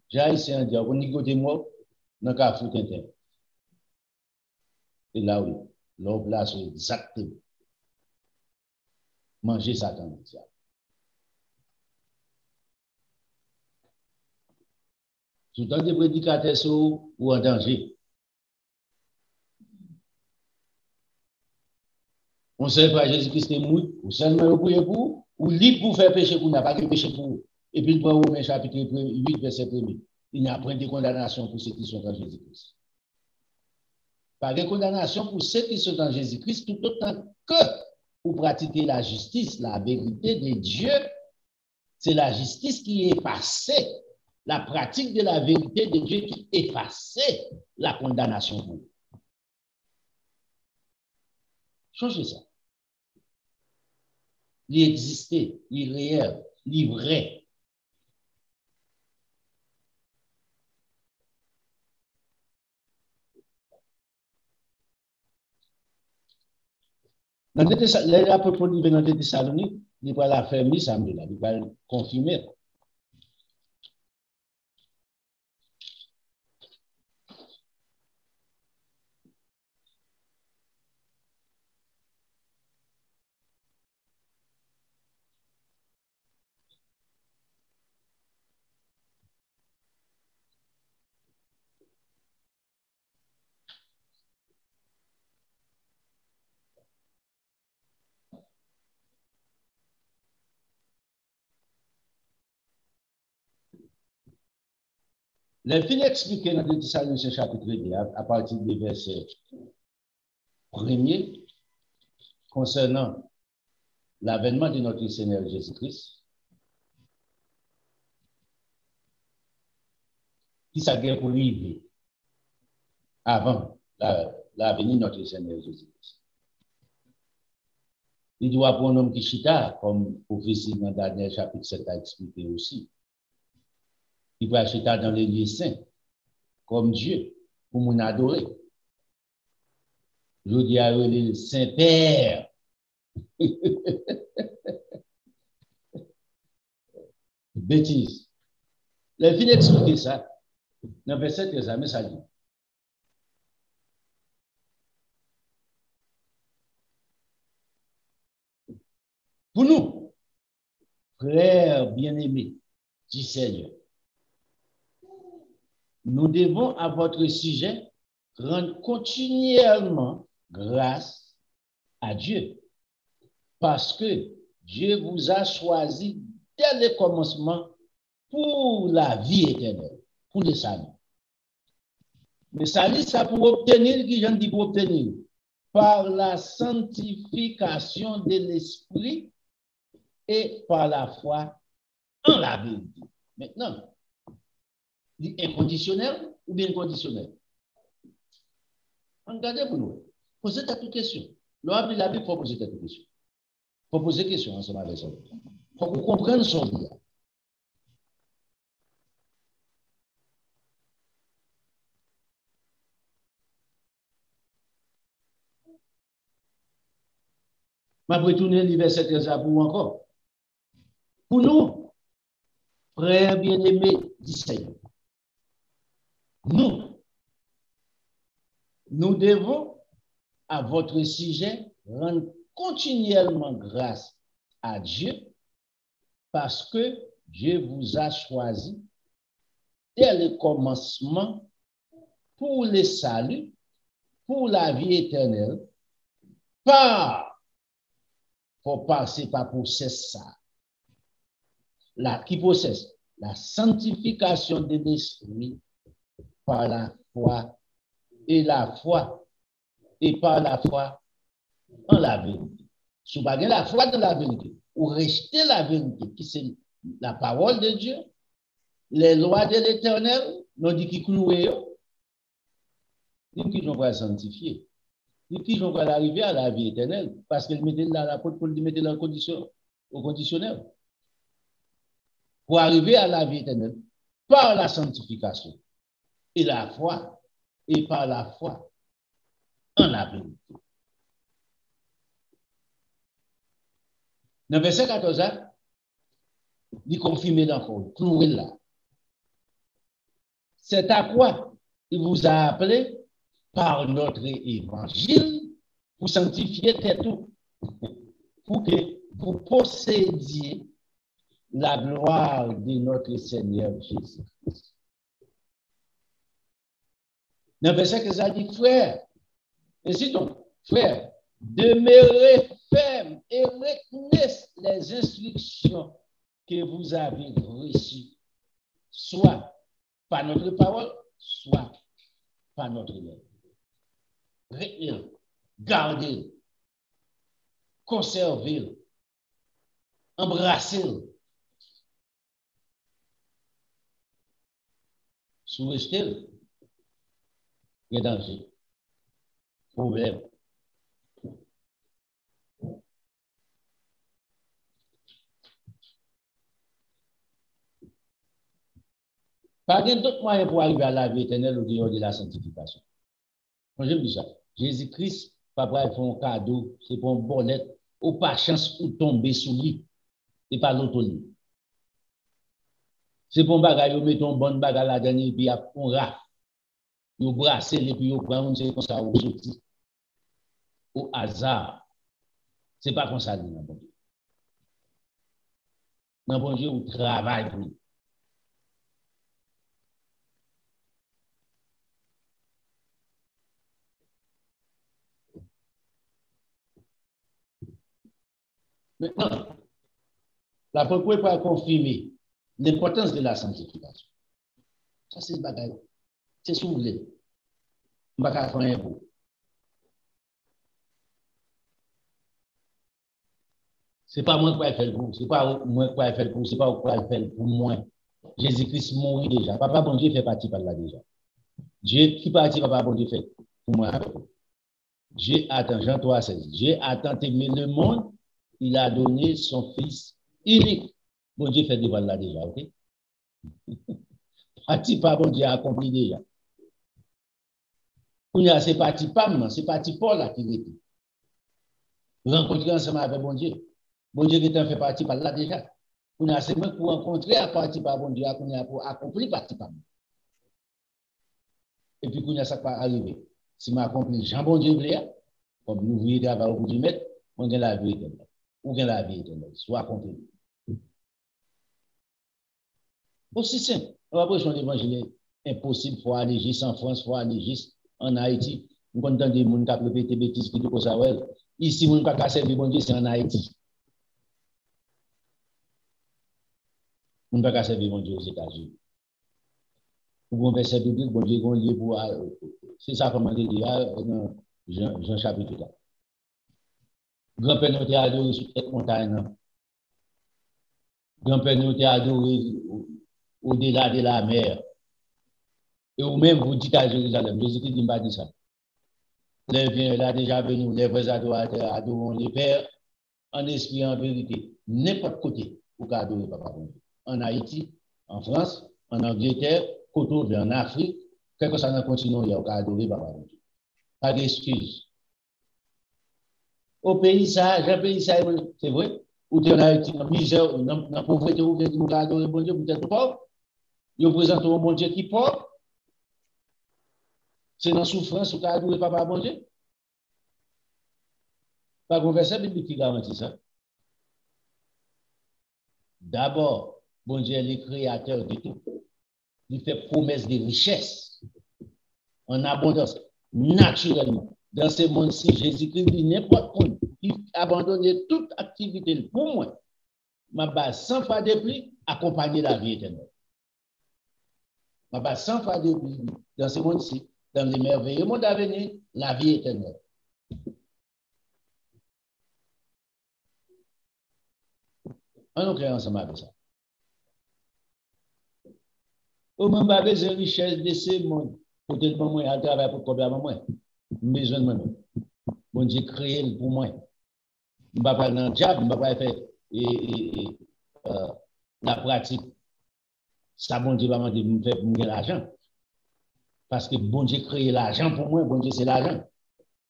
J'ai ici un diable, on y côté moi, dans le cas foot interne. Et là, oui, l'homme place exactement. Manger Satan. Tout le temps des prédicateurs sont ou en danger. On ne sait pas Jésus-Christ est mort, ou seulement pour vous, ou libre pour faire péché pour n'a pas de péché pour vous. Et puis, dans Romains chapitre 8, verset 1, il n'y a point de condamnation pour ceux qui sont en Jésus-Christ. Pas de condamnation pour ceux qui sont en Jésus-Christ, tout autant que vous pratiquez la justice, la vérité de Dieu. C'est la justice qui effaçait, la pratique de la vérité de Dieu qui effaçait la condamnation pour vous. Changez ça. Il existait, il est réel, il est vrai. L'apôtre Paul vient dans Thessaloniques, il va la faire samedi, il va le confirmer. Les filles expliquent dans le Thessaloniciens chapitre 2, à partir du verset 1er, concernant l'avènement de notre Seigneur Jésus-Christ. qui s'est pour arriver avant la venue de notre Seigneur Jésus-Christ. Il doit prendre un homme qui chita, comme prophétie dans Daniel chapitre 7 a expliqué aussi. Il va chita dans les lieux saints, comme Dieu, pour nous adorer. Je dis à eux, le Saint-Père. Bêtise. Les filles expliquer ça. Dans verset 13, mais ça dit. Pour nous, frères bien-aimés du Seigneur, nous devons à votre sujet rendre continuellement grâce à Dieu, parce que Dieu vous a choisi dès le commencement pour la vie éternelle, pour le salut. Le salut, ça pour obtenir, qui j'en dis pour obtenir, par la sanctification de l'esprit et par la foi en la vérité. Maintenant, inconditionnel ou bien conditionnel? Regardez pour nous. Posez ta question. L'homme, la Bible, il faut poser ta question. Il faut poser question ensemble avec ça. Il faut qu'on comprenne son vie. Je vais retourner le verset 13 pour vous encore. Pour nous, frères bien-aimés du Seigneur, nous devons, à votre sujet, rendre continuellement grâce à Dieu parce que Dieu vous a choisi dès le commencement pour le salut, pour la vie éternelle, pour passer par process ça. Qui processe la sanctification de l'esprit par la foi et la foi et par la foi en la vérité. Si vous avez la foi de la vérité, ou rester la vérité, qui c'est la parole de Dieu, les lois de l'Éternel, nous dit qui cloué, nous qui nous va sanctifier, nous qui nous va arriver à la vie éternelle, parce qu'il mettait là la porte pour le mettre en condition, au conditionnel. Pour arriver à la vie éternelle, par la sanctification et la foi, et par la foi en la vérité. Dans le verset 14, il confirme encore, cloué là. C'est à quoi il vous a appelé par notre évangile pour sanctifier tout, pour que vous possédiez la gloire de notre Seigneur Jésus-Christ. Dans le verset que ça dit, frère, ainsi donc, frère, demeurez ferme et retenez les instructions que vous avez reçues, soit par notre parole, soit par notre lèvre. Retenez, gardez, conservez, embrassez. Sous restez, il y a danger, problème. Pas d'autre moyen pour arriver à la vie éternelle au dehors de la sanctification. Quand je dis ça, Jésus-Christ, papa, il fait un cadeau, c'est pour un bonnet, ou pas chance ou tomber sous lui, et pas l'autre lit. C'est pour un bagage, vous mettez un bon bagage là dedans et puis on rat. Vous brassez et puis vous prenez, c'est comme ça, vous sortez. Au hasard. C'est pas comme ça, non, bon Dieu. Non, bon Dieu, vous travaillez pour lui. Maintenant, la pourquoi pas confirmer l'importance de la sanctification. Ça, c'est le bagage. C'est soulevé. On va faire un peu. C'est pas moi qui vais faire pour, c'est pas moi qui vais faire pour, c'est pas moi qui vais faire pour moi. Jésus-Christ mourit déjà. Papa bon Dieu fait partie par là déjà. Dieu qui partie papa bon Dieu fait pour moi. Dieu attend, Jean 3,16. Dieu a tant aimé le monde, il a donné son fils unique. Bon Dieu fait devant là déjà, ok? Parti par bon Dieu accompli déjà. C'est parti Pam, c'est parti Paul là qui était. Vous rencontrez ensemble avec bon Dieu. Bon Dieu qui fait partie par là déjà. C'est même pour rencontrer à partir par bon Dieu, pour accomplir partie par moi. Et puis, ça va arriver. Si je accomplis Jean bon Dieu, comme nous voyons travail au bout du mètre, on a la vie éternelle. Ou bien la vie éternelle, soit accompli. Aussi simple. On va prêcher l'évangile impossible, il faut aller juste en France, il faut aller juste en Haïti. Nous entendons des gens qui ont répété des bêtises qui disent ça. Ici, on ne peut pas servir bon Dieu, c'est en Haïti. On ne peut pas servir bon Dieu aux États-Unis. Pour un verset biblique, bon Dieu, on lit pour. C'est ça comme on dit dans Jean chapitre 4. Grand-père nous t'a adoré sur cette montagne. Grand-père nous t'a adoré au-delà de la mer. Et vous-même, vous dites à Jérusalem, Jésus-Christ n'a pas dit ça. Les viens là déjà venus, les vrais adorateurs adorons les pères en esprit, en vérité. N'importe côté, vous pouvez adorer Papa. En Haïti, en France, en Angleterre, côté en Afrique, quel que soit dans le continent, il y a adorer Papa. Pas d'excuses. Au pays, ça, c'est vrai. Ou tu en Haïti, dans la misère, dans la pauvreté, vous pouvez adorer bon Dieu, vous êtes pauvre. Vous présentez un bon Dieu qui est pauvre. C'est dans la souffrance que vous adorez Papa bon Dieu. Pas qu'on verset biblique qui garantit ça. D'abord, bon Dieu est le créateur de tout. Il fait promesse de richesse en abondance, naturellement. Dans ce monde-ci, Jésus-Christ dit n'importe où, il abandonne toute activité pour moi. Ma base sans faire de pluie, accompagner la vie éternelle. Ma base sans faire de pluie, dans ce monde-ci, dans les merveilleux mondes à venir, la vie éternelle. On nous crée ensemble avec ça. Au moment où j'ai une richesse de ce monde, pour que moi, à travailler pour combien de moi, besoin de moi. Bon Dieu créé pour moi. Je ne vais pas dans le job, je ne vais pas faire la pratique. Ça, bon Dieu va me faire pour me l'argent. Parce que bon Dieu crée l'argent pour moi, bon Dieu c'est l'argent.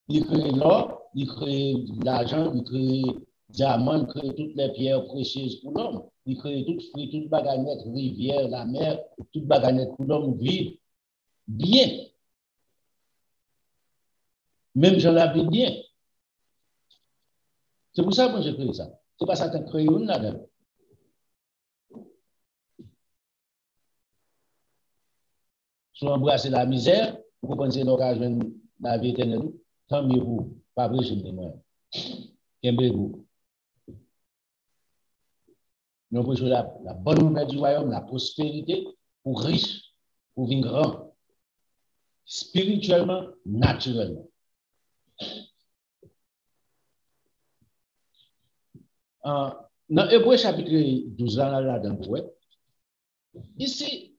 Il crée l'or, il crée l'argent, il crée diamant, il crée toutes les pierres précieuses pour l'homme. Il crée toutes fruits, toutes baganettes, rivière, la mer, toutes baganettes pour l'homme vivre bien. Même j'en l'habite bien. C'est pour ça que j'ai créé ça. C'est pas ça que créé une là-dedans. Si vous embrassez la misère, vous pensez l'occasion de la vie éternelle, tant mieux vous, pas vrai, je me demande. Qu'aimez-vous? Nous avons la bonne nouvelle du royaume, la prospérité, pour riche, pour vivre grand, spirituellement, naturellement. Dans Hébreux chapitre 12, là-dedans, ici,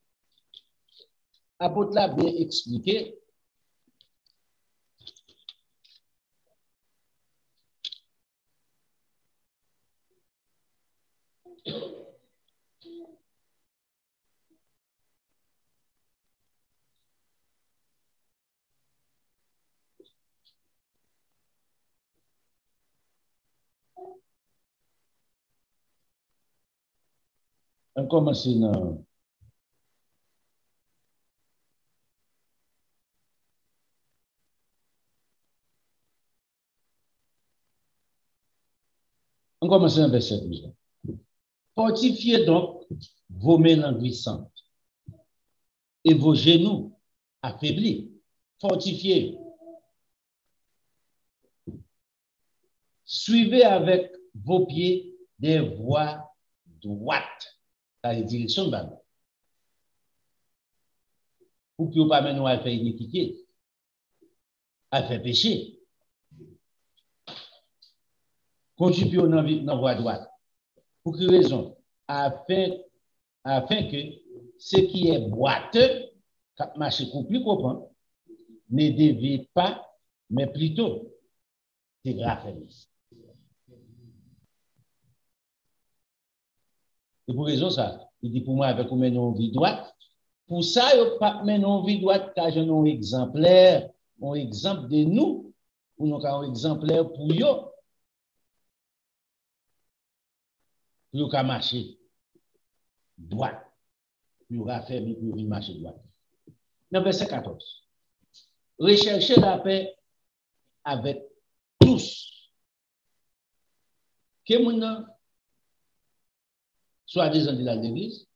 l'apôtre l'a bien expliqué. On commence dans verset 12. Fortifiez donc vos mains languissantes et vos genoux affaiblis. Fortifiez. Suivez avec vos pieds des voies droites dans les directions de la main. Pour que vous ne pas mener à faire iniquité, à faire péché. Conduisez dans la voie droite. Pour quelle raison? Afin que ce qui est boiteux, quand marché plus comprend, ne dévie pas, mais plutôt c'est grave. Et pour raison ça, il dit pour moi, avec vous menons vie droite. Pour ça, il n'y a pas menons vie droite, car je n'ai un exemplaire, un exemple de nous, pour nous un exemplaire pour eux. Pour eux marcher droite. Pour eux faire, pour eux marcher droite. Dans verset 14. Recherchez la paix avec tous. Que mon soit des gens de l'église,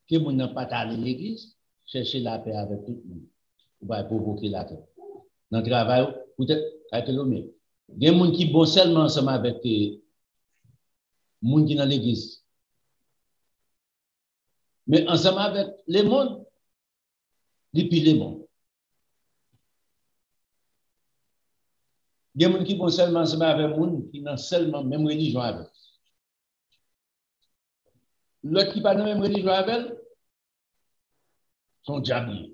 que mon n'a pas allé à l'église, cherchez la paix avec tout le monde. Vous va provoquer la paix. Dans le travail, peut-être avec le même. Il y a des gens qui sont seulement ensemble avec les gens qui sont dans l'église. Mais ensemble avec les mondes, depuis les mondes. Il y a des gens qui sont seulement ensemble avec les gens qui n'ont seulement même religion avec. L'autre qui n'a pas la même religion avec elle, sont diables.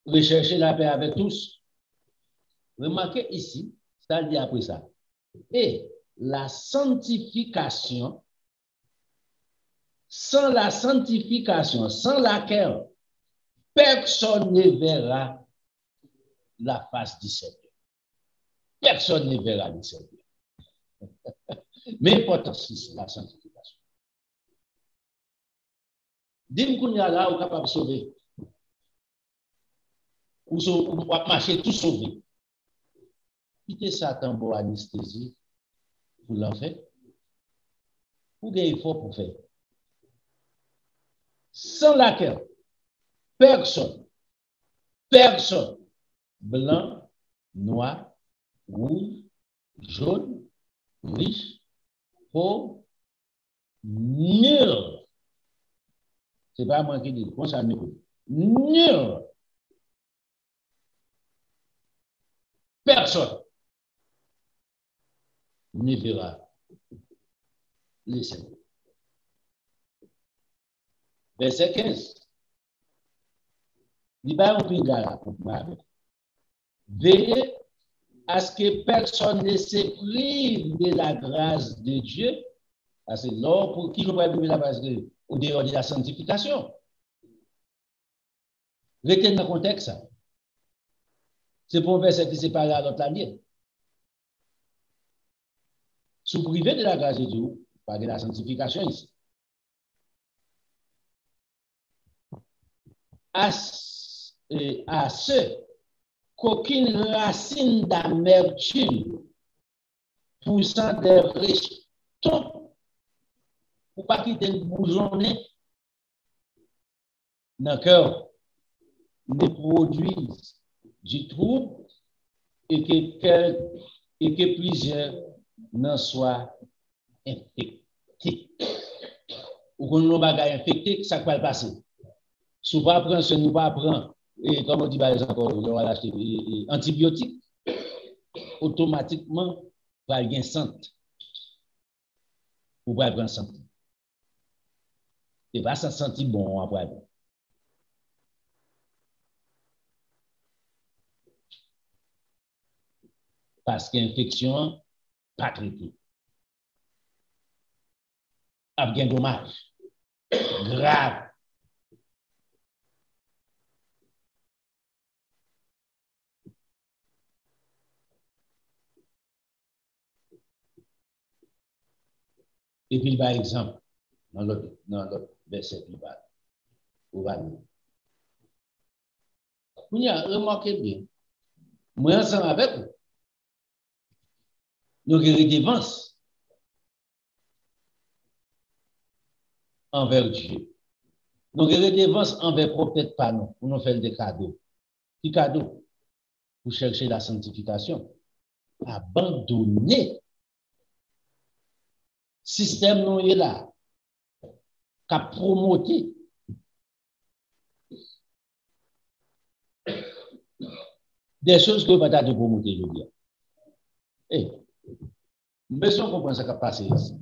Rechercher la paix avec tous. Remarquez ici, ça dit après ça. Et la sanctification, sans la sanctification, sans laquelle personne ne verra la face du Seigneur. Personne ne verra le Seigneur. Mais l'important, c'est la sanctification. Dis-moi qu'on y a là, on est capable de sauver. Ou marcher tout sauver. Quittez Satan pour anesthésie, pour l'enfer. Ou bien il faut pour faire. Sans laquelle personne, blanc, noir, rouge, jaune, riche, pauvre, nul. C'est pas moi qui dis, ça nul. Personne ne verra le Seigneur. Verset 15. Il va veillez à ce que personne ne se prive de la grâce de Dieu. C'est l'or pour qui je pourrais priver la grâce de Dieu au dehors de la sanctification. Retenez dans le contexte. C'est pour un verset qui sépare à l'autre année. Sous privé de la grâce de Dieu, pas de la sanctification ici. À ceux qu'aucune racine d'amertume poussant des rejetons pour pas quitter le bourgeonnet dans le cœur ne produisent du trouble et que plusieurs n'en soient infectés. Ou qu'on nous bagaille infecté, ça va passer. Si nous ne prenons pas, et comme on dit par exemple, on va acheter antibiotiques, automatiquement, on va gagner santé. Ou va prendre santé. Et pas ça sentir bon après. Parce qu'infection, pas traitée. A bien dommage. Grave. Et puis, par exemple, dans l'autre verset, il va dire. Vous avez remarqué bien. Moi, ensemble avec vous, nous avons des dépenses envers Dieu. Nous avons des dépenses envers peut-être pas nous, pour nous faire des cadeaux. Qui cadeaux? Pour chercher la sanctification. Abandonner système non est là, qui a promoté des choses que vous ne pouvez pas promouvoir, je veux dire. Mais si on comprend ce qui a passé ici.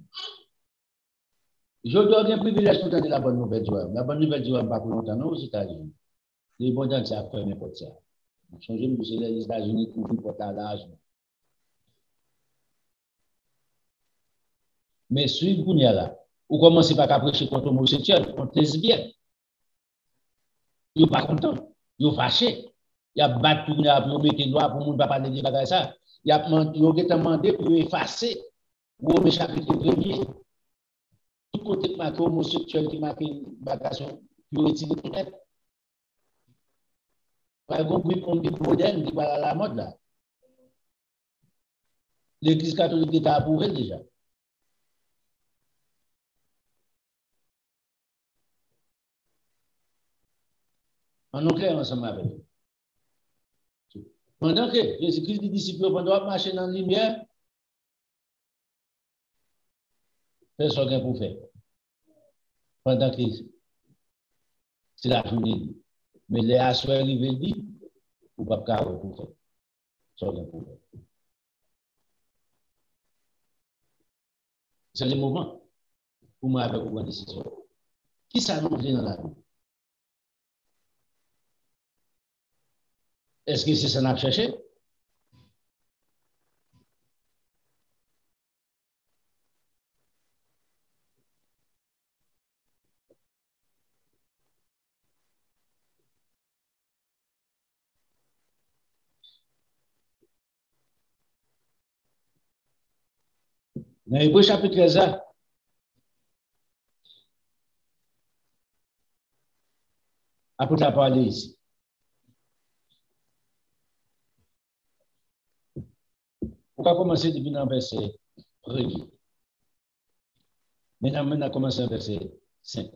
Je dois bien privilège pour tenter la bonne nouvelle du web. La bonne nouvelle du web, pas pour longtemps, non, aux États-Unis. Les bons gens qui ont fait n'importe quoi. Changer, monsieur, les États-Unis pour porter à l'âge. Mais si vous n'êtes là, vous commencez par prêcher contre l'homosexuel, contre les lesbiennes. Ils ne sont pas contents, ils sont fâchés. Ils ont battu pour mettre des lois pour ne pas parler de bagages ça. Ils ont demandé pour effacer le chapitre 1er. Tout côté qui marque homosexuel, qui marque bagage, ils ont retiré peut-être. Par exemple, on dit moderne qui va à la mode là. L'Église catholique est approuvée déjà. En clair ensemble avec eux. Pendant que Jésus-Christ dit disciples, pendant marcher dans la lumière, personne n'a pour faire. Pendant que c'est la journée. Mais les assoirs arrivés dit, ou pas carreau pour faire. C'est le moment pour moi avec une décision. Qui s'annonce dans la vie? Est-ce que c'est ça qu'on a cherché? Dans Hébreux chapitre 13, après tu as parlé ici. On va commencer depuis dans le verset 1er. Maintenant, on commence le verset 5.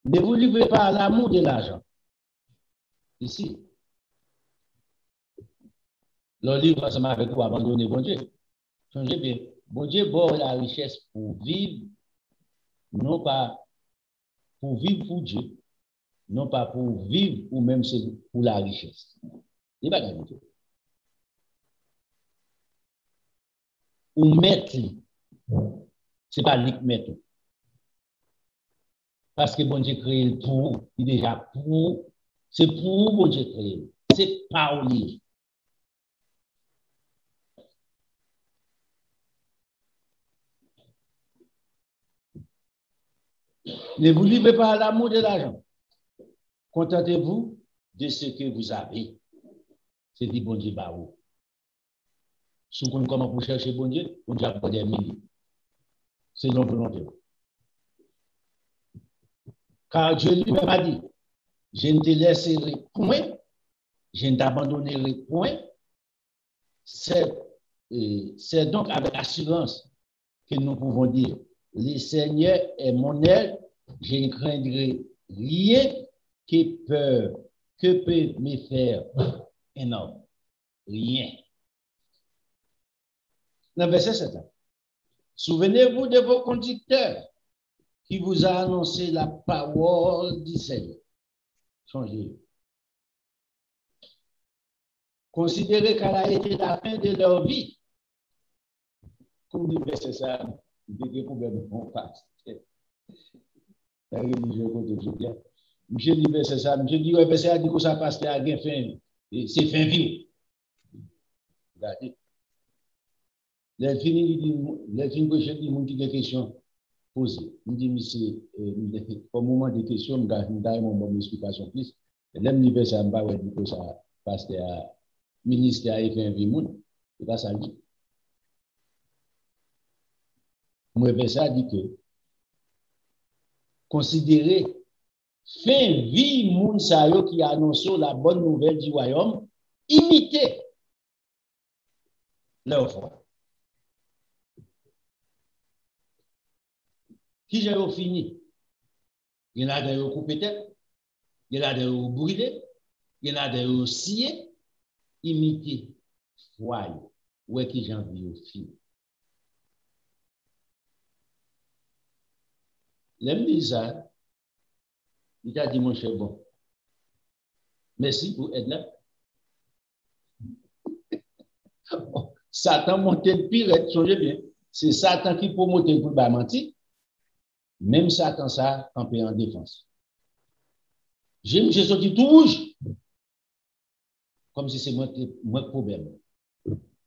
Ne vous livrez pas à l'amour de l'argent. Ici. Le livre ensemble avec vous, abandonner bon Dieu. Changez bien. Bon Dieu, bon la richesse pour vivre, non pas pour vivre pour Dieu, non pas pour vivre ou même pour la richesse. Il n'y a pas de ou mettre, ce n'est pas lui qui met. Parce que bon Dieu crée pour, il est déjà pour, c'est pour bon Dieu créé, c'est pas lui. Ne vous livrez pas à l'amour de l'argent. Contentez-vous de ce que vous avez. C'est dit bon Dieu par vous. Si vous comment vous cherchez bon Dieu a pas des milliers. C'est non volonté. Car Dieu lui-même a dit, je ne te laisserai point, je ne t'abandonnerai point. C'est donc avec assurance que nous pouvons dire, le Seigneur est mon aide, je ne craindrai rien que peut me faire un homme. Rien. Dans le verset 7. Souvenez-vous de vos conducteurs qui vous a annoncé la parole du Seigneur. Changez. Considérez qu'elle a été la fin de leur vie. Comme dit le verset ça, des problèmes en face. La religion contre Dieu. Monsieur dit verset ça, monsieur dit ouais verset a dit que ça passe à gain fin, c'est fin vie. Regardez. Les films que j'ai dit, mon qui des questions posées. Il dit monsieur, au moment des questions, je vais mon explication plus. L'aime dit verset en bas ouais dit que ça passe à ministère et fin vie monde. C'est pas ça dit. Moi verset a dit que considérez fin vie moun sa yo qui annonce la bonne nouvelle du royaume, imitez leur foi. Qui j'ai fini? Il y en a des coupés tête, il y en a des brûlés, il y en a des sciés, imitez foi. Où est-ce que j'en vis au fini? L'aime dit ça. Il t'a dit, mon cher, bon, merci pour être là. Satan montait le pire, changez bien. c'est Satan qui promote pour le mentir. Même Satan, ça, campé en défense. J'ai sorti tout rouge. Comme si c'est moi le problème.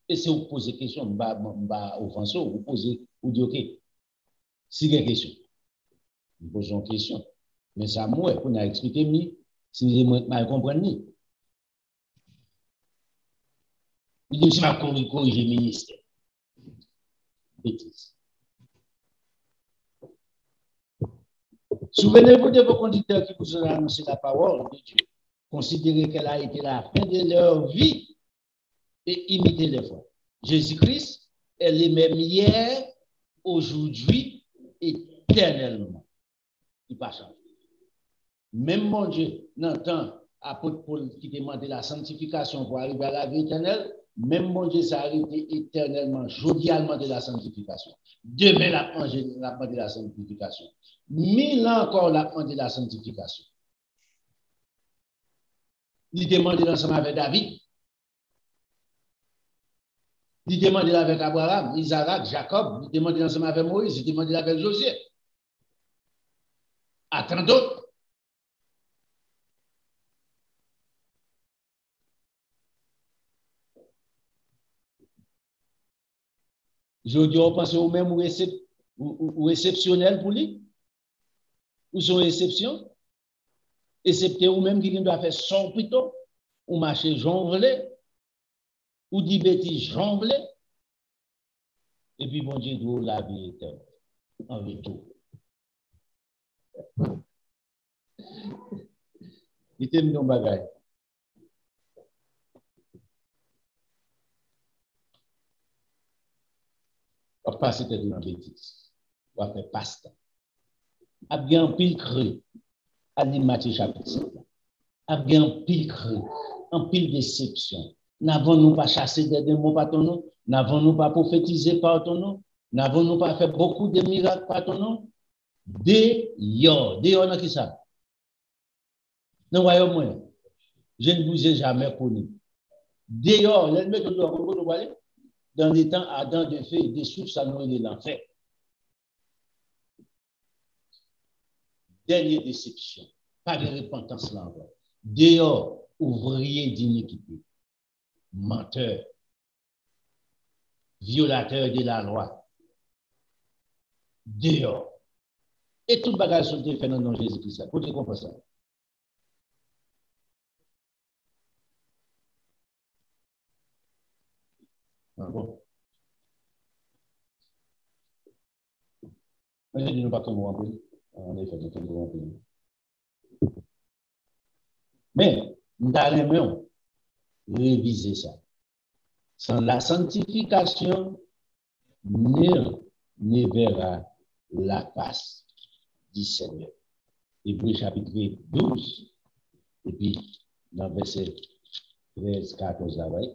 Et si vous posez question, offensez, vous posez, vous dites, OK, si il y a une question, vous posez une question. Mais ça, moi, pour nous expliquer, si vous mal comprenez. Il dit, si je vais corriger le ministère. Bêtise. Souvenez-vous de vos conducteurs qui vous ont annoncé la parole de Dieu. Considérez qu'elle a été la fin de leur vie et imitez les fois. Jésus-Christ, elle est même hier, aujourd'hui, éternellement. Il ne change. Même mon Dieu, n'entend apôtre Paul qui demandait la sanctification pour arriver à la vie éternelle, même mon Dieu, ça arrive éternellement, jovialement de la sanctification. Demain, la demandé la sanctification. 1000 ans encore, la demandé la sanctification. Il demandait ensemble avec David. Il demandait avec Abraham, Isaac, Jacob. Il demandait ensemble avec Moïse. Il demandait avec Josué. À tant d'autres. Je dis, on pense au même ou exceptionnel pour lui. Ou son exception. Excepté ou même qui doit faire son plutôt. Ou marcher jonglé. Ou dit bêtises jonglé. Et puis, bon Dieu, doit la vie éternelle. En retour. Il t'aime nos bagages. On va passer dans la bêtise. On va faire pasta. A bien pile creux. À Matthieu chapitre 7. A bien pile creux. En pile déception. N'avons-nous pas chassé des démons par ton nom? N'avons-nous pas prophétisé par ton nom? N'avons-nous pas fait beaucoup de miracles par ton nom? Dehors. Dehors, dans qui ça? Dans le royaume, je ne vous ai jamais connu. Dehors, dans les temps Adam de feu, des sources à nourrir de l'enfer. Dernière déception. Pas de repentance là encore. Dehors, ouvrier d'iniquité. Menteur. Violateur de la loi. Dehors. Et tout le bagage sont faits dans le nom de Jésus-Christ. Pour te comprendre ça. Bon. Je ne dis pas comment on peut. En effet, je ne sais pas comment on peut. Mais, nous allons réviser ça. Sans la sanctification, nul ne verra la face du Seigneur. Hébreux chapitre 12, et puis dans verset 13, 14, là, oui.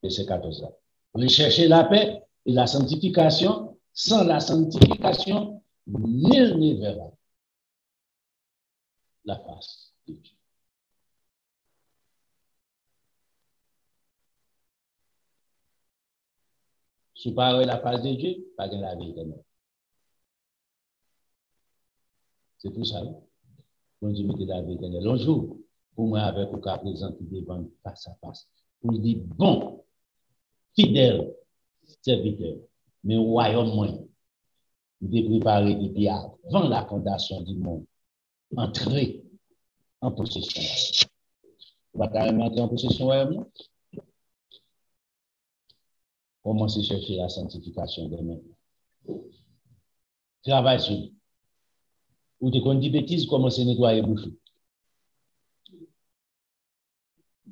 Verset 14, là. Recherchez la paix et la sanctification. Sans la sanctification, nul ne verra la face de Dieu. Si pas la face de Dieu, pas de la vie éternelle. C'est tout ça. Bon Dieu mette la vie éternelle. Un jour, pour moi, avec au cas présent qui devant face à face, pour dire bon, fidèle, serviteur, mais royaume moins, de préparer depuis avant la fondation du monde, entrer en possession. On va carrément entrer en possession royaume. Commencez à chercher la sanctification demain. Travaille sur lui. Ou tu connais des bêtises, commencez à nettoyer bouche.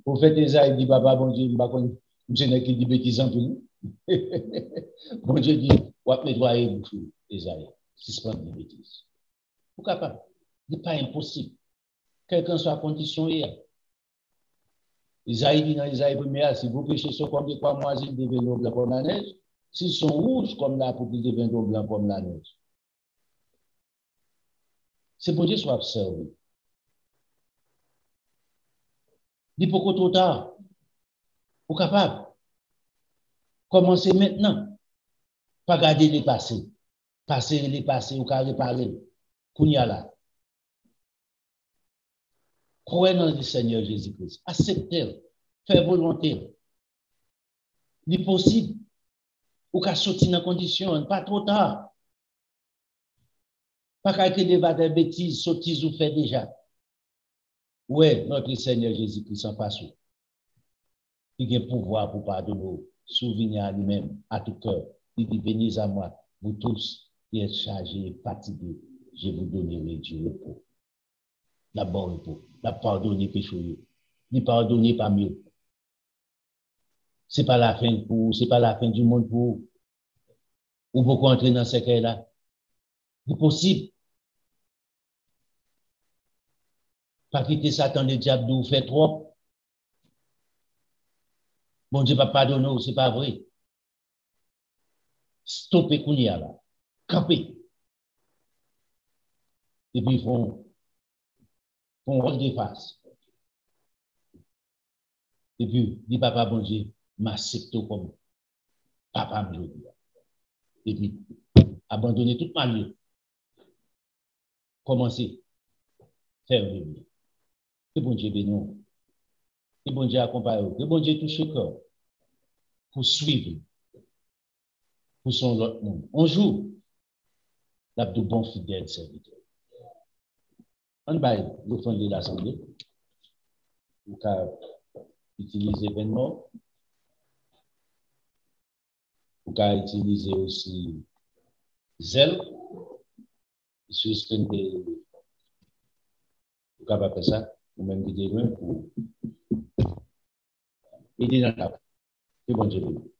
Prophète Esaïe dit, papa, bon Dieu, je n'ai qui dit bêtises en tout. Bon Dieu dit, on va nettoyer bouche, Esaïe, suspend des bêtises. Pourquoi pas? Ce n'est pas impossible. Quelle que soit la condition hier. Isaïe dit dans Isaïe 1er, si vous péchez sur comme des pois moisis, ils deviennent blancs comme la neige. S'ils sont rouges comme la poudre, ils deviennent blancs comme la neige. C'est pour Dieu soit observé. Dis pourquoi trop tard? Vous capable? Commencez maintenant. Pas garder les passés. Passer les passés ou carré parler. Kounya là. Croyez dans le Seigneur Jésus-Christ. Acceptez. Faites volonté. C'est possible. Ou qu'à sortir dans condition, pas trop tard. Pas qu'à des bêtises, sottises ou fait déjà. Oui, notre Seigneur Jésus-Christ en passe. Il a le pouvoir pour pardonner, souvenir à lui-même, à tout cœur. Il dit, venez à moi, vous tous qui êtes chargés et fatigués, je vous donnerai du repos. D'abord repos, la pardonner péché, ni pardonner pas mieux. C'est pas la fin pour vous, c'est pas la fin du monde pour vous. Ou vous entrer dans ce cas-là. C'est possible. Pas quitter Satan, le diable, de vous faire trop. Bon Dieu, pas pardonner, c'est pas vrai. Stoppez Kounia là. Campez. Et puis, ils font rôle de face. Et puis, dit papa, bon Dieu, m'accepte comme papa me dit. Et puis, abandonner toute ma vie. Commencez. Faire le bien. Que bon Dieu bénisse. Que bon Dieu accompagne. Que bon Dieu touche le cœur. Pour suivre. Pour son autre monde. Un jour, il y a de bons fidèles serviteurs. On va le fond de l'Assemblée. On va utiliser l'événement. On va utiliser aussi zèle. Juste on va faire ça. Ou même des loin pour aider dans la. Que bon Dieu bénisse.